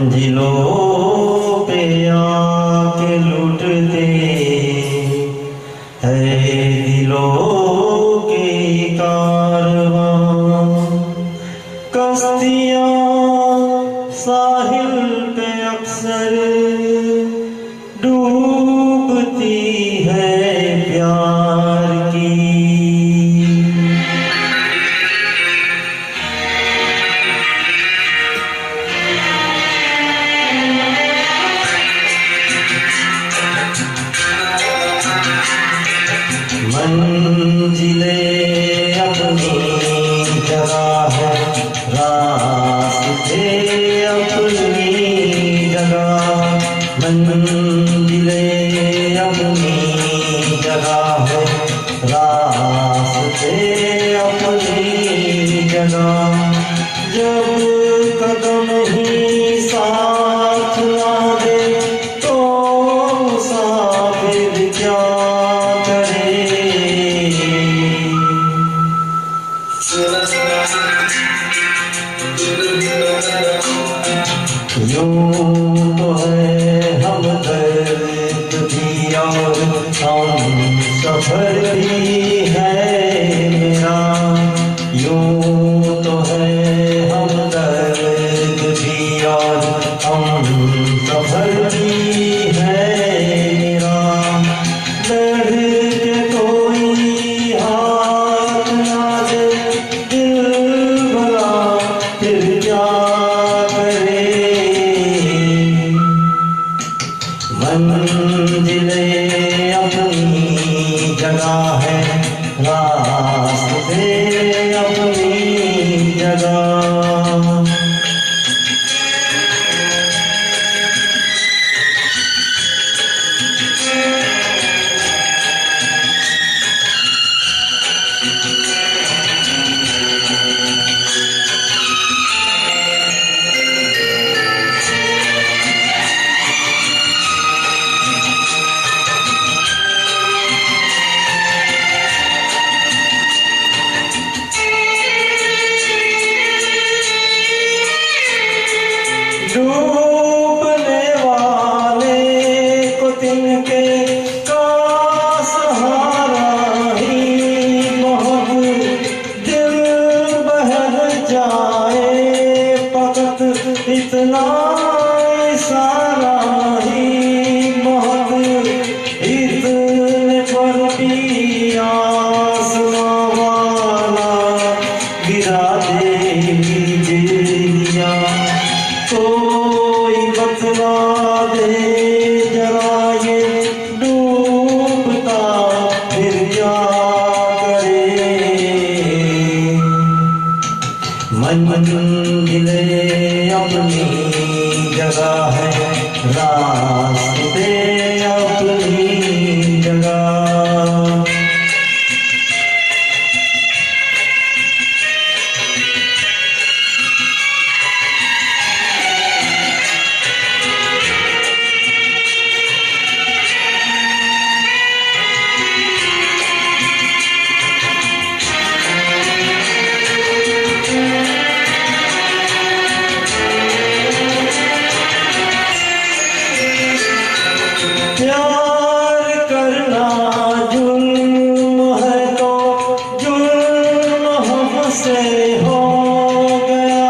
मंजिलों पे आके लूटते है दिलों के कारवां। कश्तियाँ साहिल पे अक्सर डूबती है प्यार की। मंजिलें अपनी जगह है, रास्ते अपनी जगह। मंजिलें अपनी जगह है, रास्ते अपनी जगह। जब कदम ही साथ ना दे तो मुसाफिर क्या करे। यूं तो है हम दर्द भी और हम सफर भी है मेरा। यूं तो है हम दर्द भी और हम सफर भी है मेरा। लड़ के कोई हाथ ना दे दिल भला फिर क्या करे। मंजिलें अपनी जगह है, रास्ते अपनी जगह। डूबने वाले को तिनके का सहारा ही बहुत। दिल बहल जाए फकत इतना इशारा ही बहुत। इतने पर भी आसमां वाला गिरा देगी बिजलियाँ। कोई बतला दे जरा ये डूबता फिर क्या करे। मंजिलें अपनी जगह है, रास्ते अपनी जगह। प्यार करना जुल्म है तो जुल्म हमसे हो गया।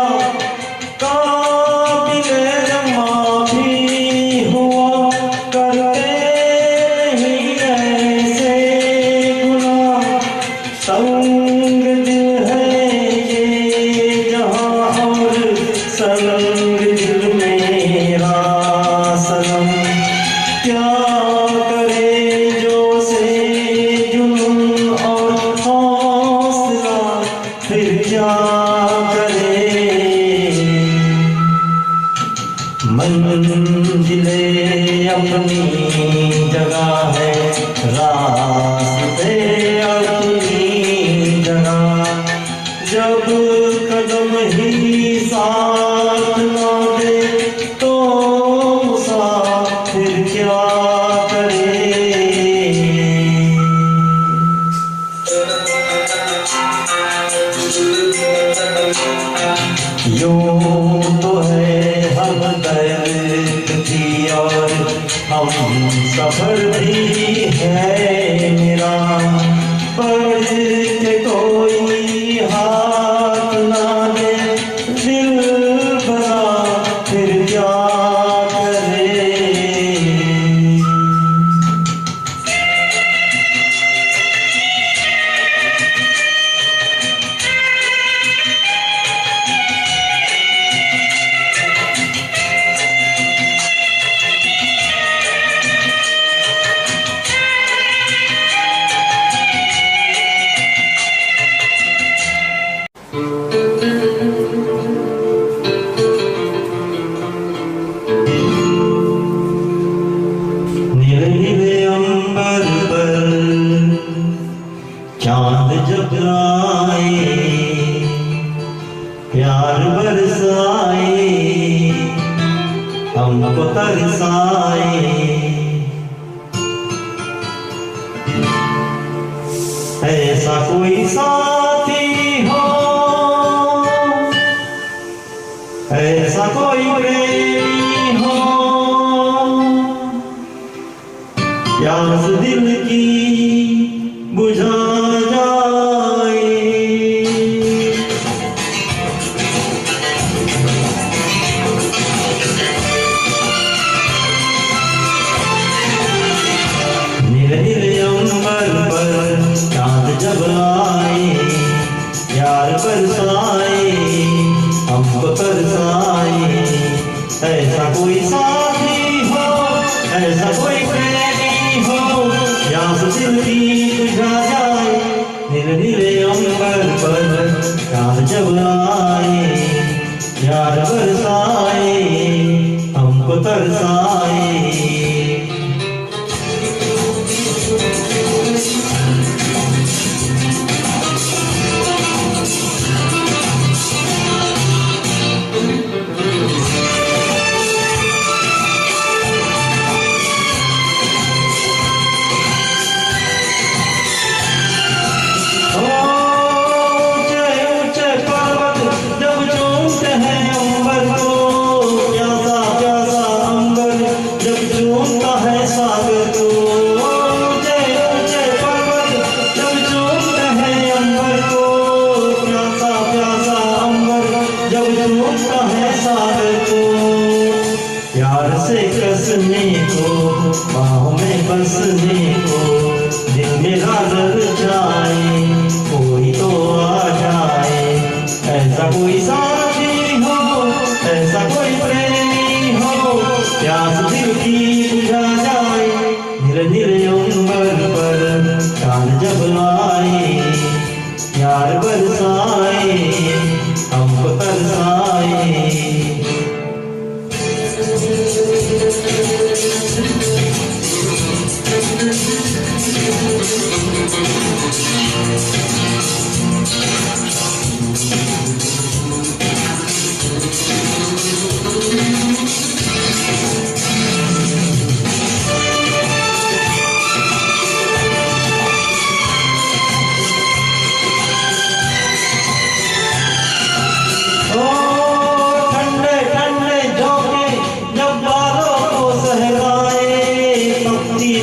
काबिले माफी हुआ करते नहीं ऐसे गुनाह। संग दिल है ये जहाँ और संग दिल मेरा सनम। क्या करे जो से जुनून और हौसला फिर क्या करे। मंजिलें अपनी जगह है, रास्ते अपनी जगह। जब कदम ही साथ ना दे तो मुसाफिर क्या करे। यूं तो है हम दर्द की और हम सफर भी है मेरा, पर के कोई हाथ ना दे दिल भरा फिर क्या करे। चांद जब आए प्यार बरसाए हमको तरसाए, ऐसा कोई साथी हो, ऐसा कोई प्रेमी हो, प्यास दिल की बुझा जाए। नीले नीले अंबर पर चांद जब आए प्यार बरसाए हमको तरसाए, ऐसा कोई साथी हो, ऐसा कोई प्रेमी हो, प्यास दिल की बुझा जाए। नीले नीले अंबर पर चांद जब आए प्यार बरसाए हमको तरसाए। प्यार से कसने को बाहों में बसने को दिल मेरा डर जाए, कोई तो आ जाए। ऐसा कोई साथी हो, ऐसा कोई प्रेमी हो, प्यास दिल की बुझा जाए। नीले नीले अंबर पर चांद जब आए प्यार बरसाए हमको तरसाए।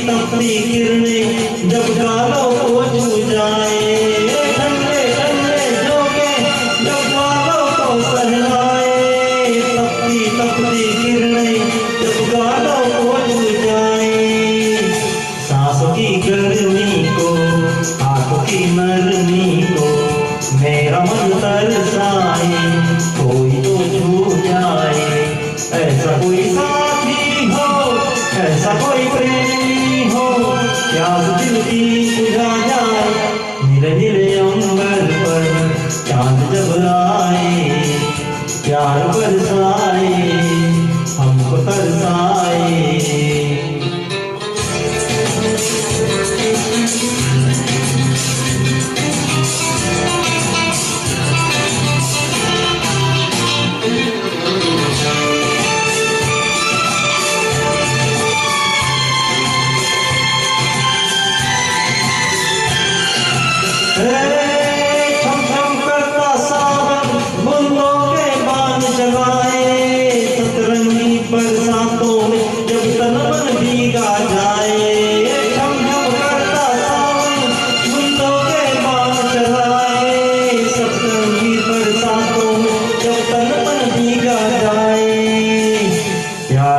तपती किरणें जब गालों को छू जाए, ठंडे ठंडे जो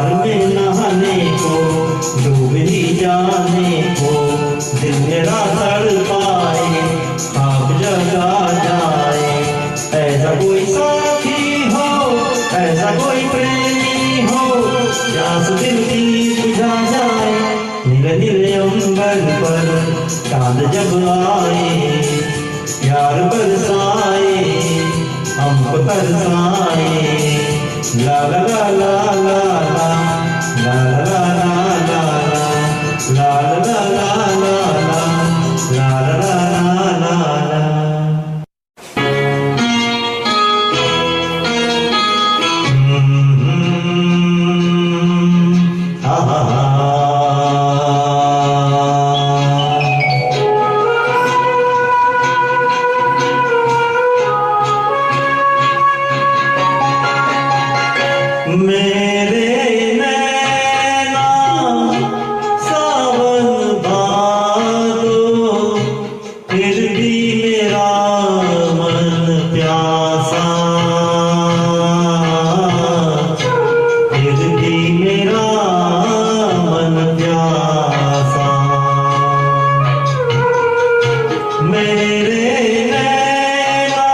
प्यार में नहाने को, डूब ही जाने को, दिल मेरा तड़पाए, ख्वाब जगा जाए। ऐसा कोई साथी हो, ऐसा कोई प्रेमी हो, प्यास दिल की बुझा जाए। नीले नीले अंबर पर चांद जब आए, प्यार बरसाए, हमको तरसाए। ला ला ला ला ला ला ला ला ला ला ला ला ला ला ला ला ला। मेरे नैना सावन भादो, फिर भी मेरा मन प्यासा, फिर भी मेरा मन प्यासा। मेरे नैना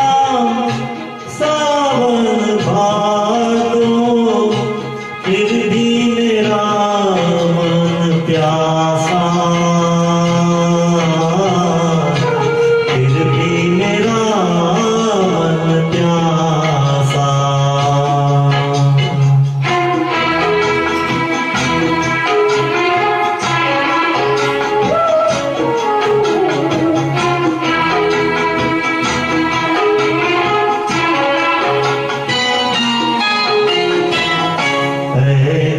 सावन भादो, फिर भी मेरा मन प्यासा, फिर भी मेरा मन प्यासा।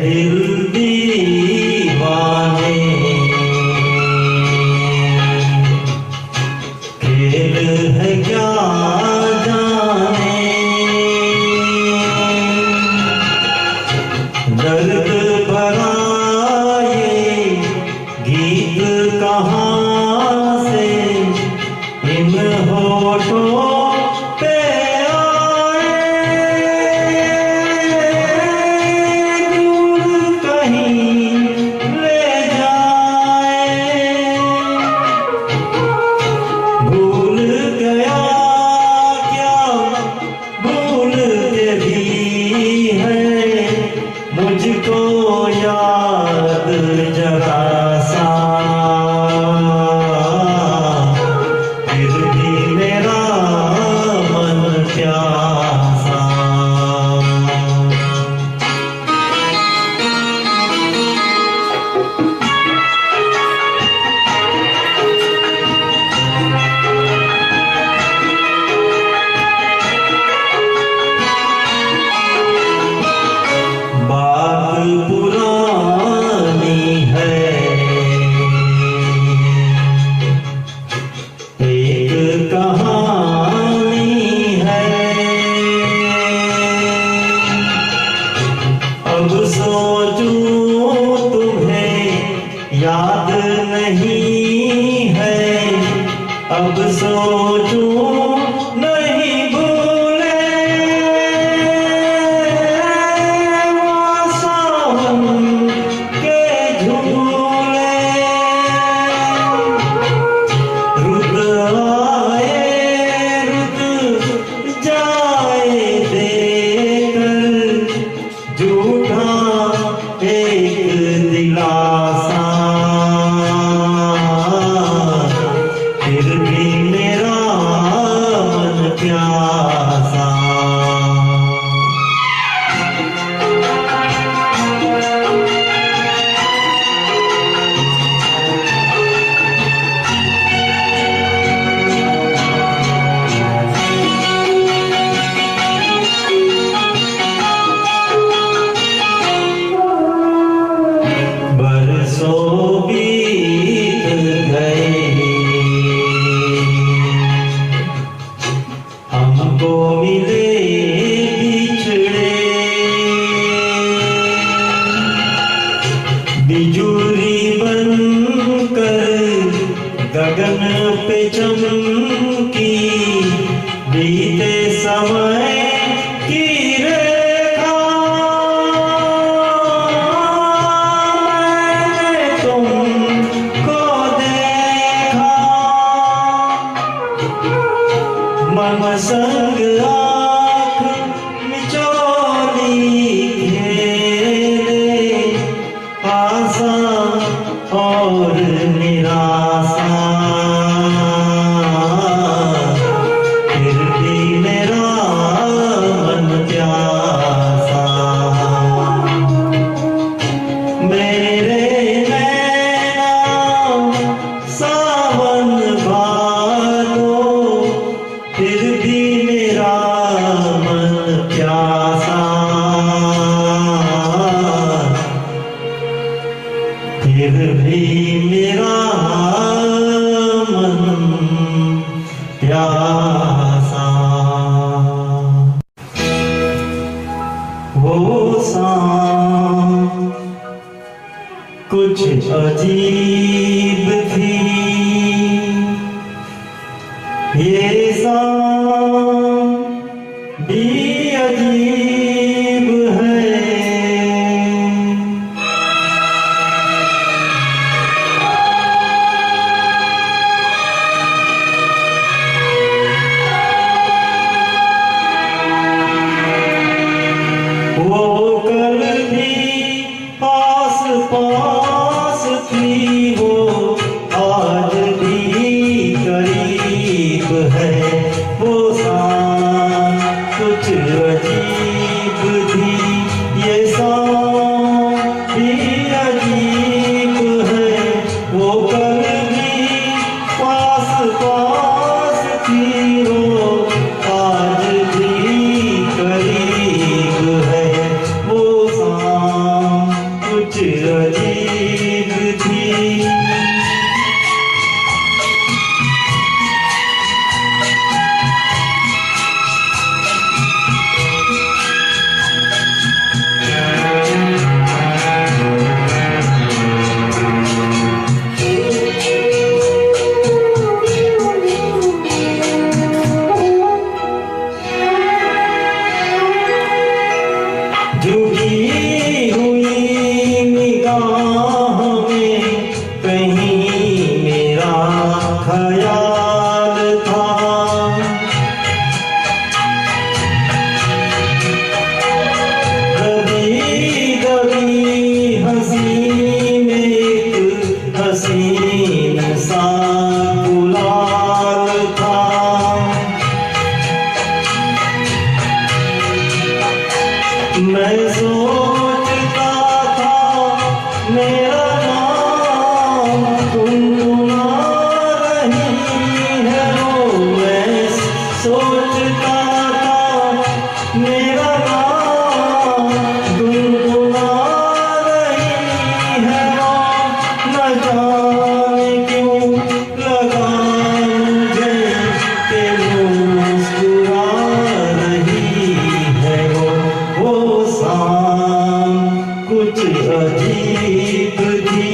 दिल दीवाने, खेल है क्या जाने, दर्द भरा ये गीत कहाँ से इन होठों पे मुझको याद जरा सा, फिर भी मेरा मन प्यासा। बात पुरानी है, एक कहानी है, अब सोचूं तुम्हें याद नहीं है, अब सोचूं नहीं भूले। फिर भी मेरा मन प्यासा। बरसों बीत गए, हमको मिले बिछड़े, बिजुली बनकर गगन पे चमकी, बीते समय की रेखा फिर भी मेरा मन प्यासा। वो शाम कुछ अजीब थी, ये शाम भी अजीब है। वो कल भी पास पास थी, वो आज भी करीब है। वो शाम कुछ अजीब थी, ये शाम भी अजीब है। वो कल भी पास पास थी, वो आज भी करीब है। वो शाम कुछ अजीब थी। झुकी हुई निगाह में कहीं मेरा ख्याल था। कभी कभी हंसी में एक हसीन सा गुलाल था। मैं सोचता था मेरा नाम गुनगुना रही है वो। मैं सोचता था मेरा नाम गुनगुना रही है वो। न जाने क्यों लगा मुझे कि मुस्कुरा रही है वो। वो शाम कुछ अजीब थी।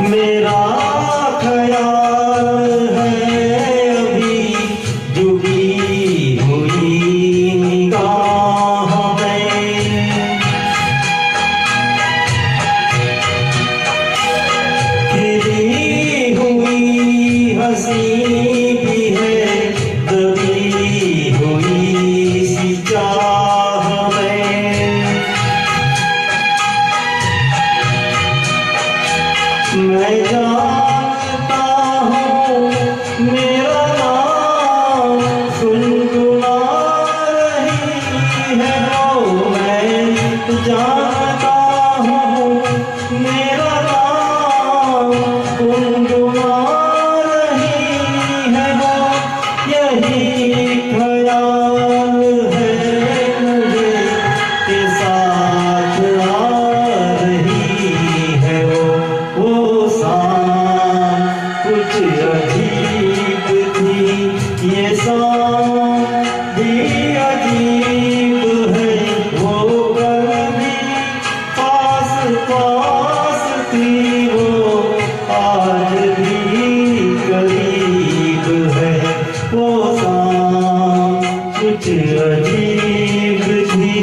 मेरा ख्याल है अभी झुकी हुई निगाह में। खिली हुई हंसी भी है, दबी हुई सी चाह में। मैं जानता हूँ मेरा नाम गुनगुना रही है वो। मैं जानता हूँ मेरा नाम गुनगुना रही है वो। यही ख्याल है मुझे के साथ आ रही है वो। वो शाम कुछ अजीब थी, ये शाम भी अजीब है। वो कल भी पास पास थी, वो आज भी करीब है। वो शाम कुछ अजीब थी।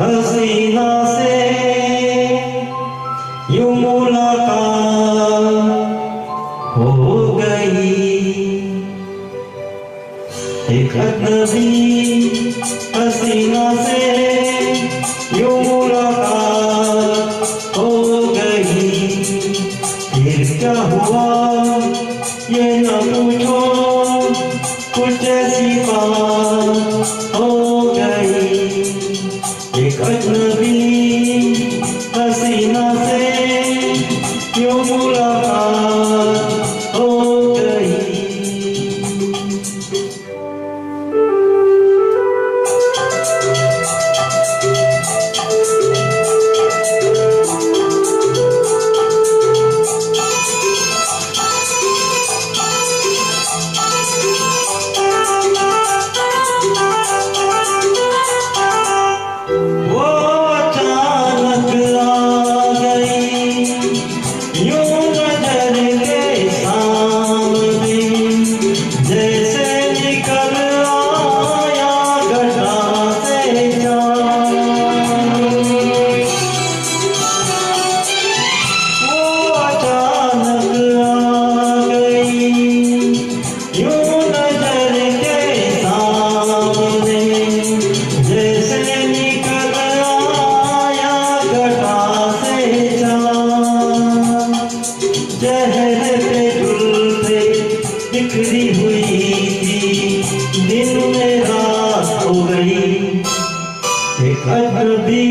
हसीना से यूं मुलाकात हो गई। एक अजनबी हसीना से यूं मुलाकात हो गई। फिर क्या हुआ ये न पूछो, कुछ ऐसी बात हो गई। एक अजनबी हसीना से यूं मुलाकात हो गई। बिखरी हुई थी, दिन में रात हो गई। एक अजनबी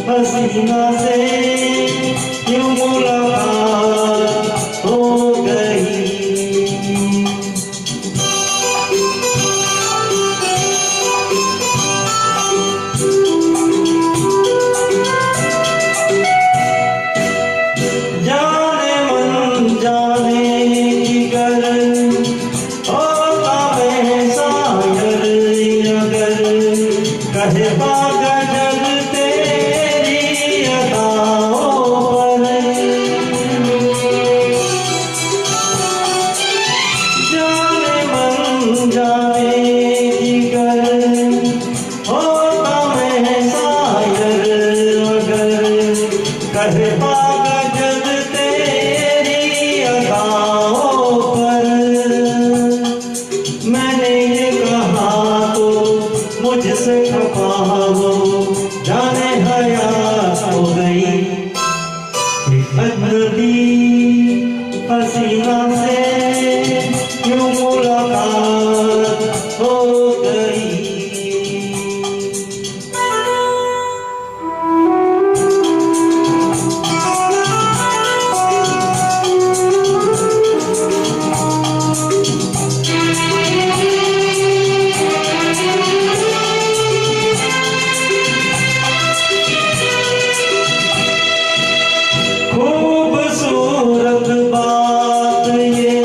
हसीना से यूं मुलाकात हो गई। जाने मन जाने कहे गजब तेरी अदाओं पर। जाने मन जाने जिगर होता मैं शायर अगर। कहे गजब तेरी अदाओं पर। मैंने ये कहा तो मुझसे खपा वो, जाने हयात हो गई। एक अजनबी हसीना से यूं मुलाकात हो गई। खूबसूरत बात ये,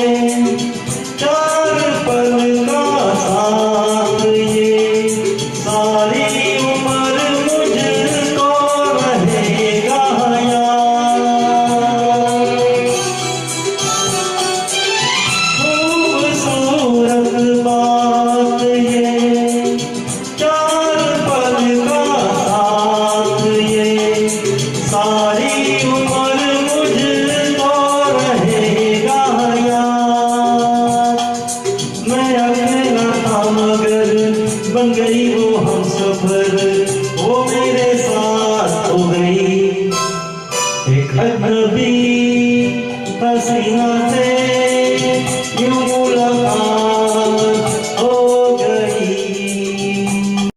चार पल का साथ ये, सारी उम्र मुझको रहेगा याद। खूबसूरत बात ये, चार पल का साथ ये, सारी उम्र बन गई वो हम सफर, वो मेरे साथ हो गई। एक अजनबी हसीना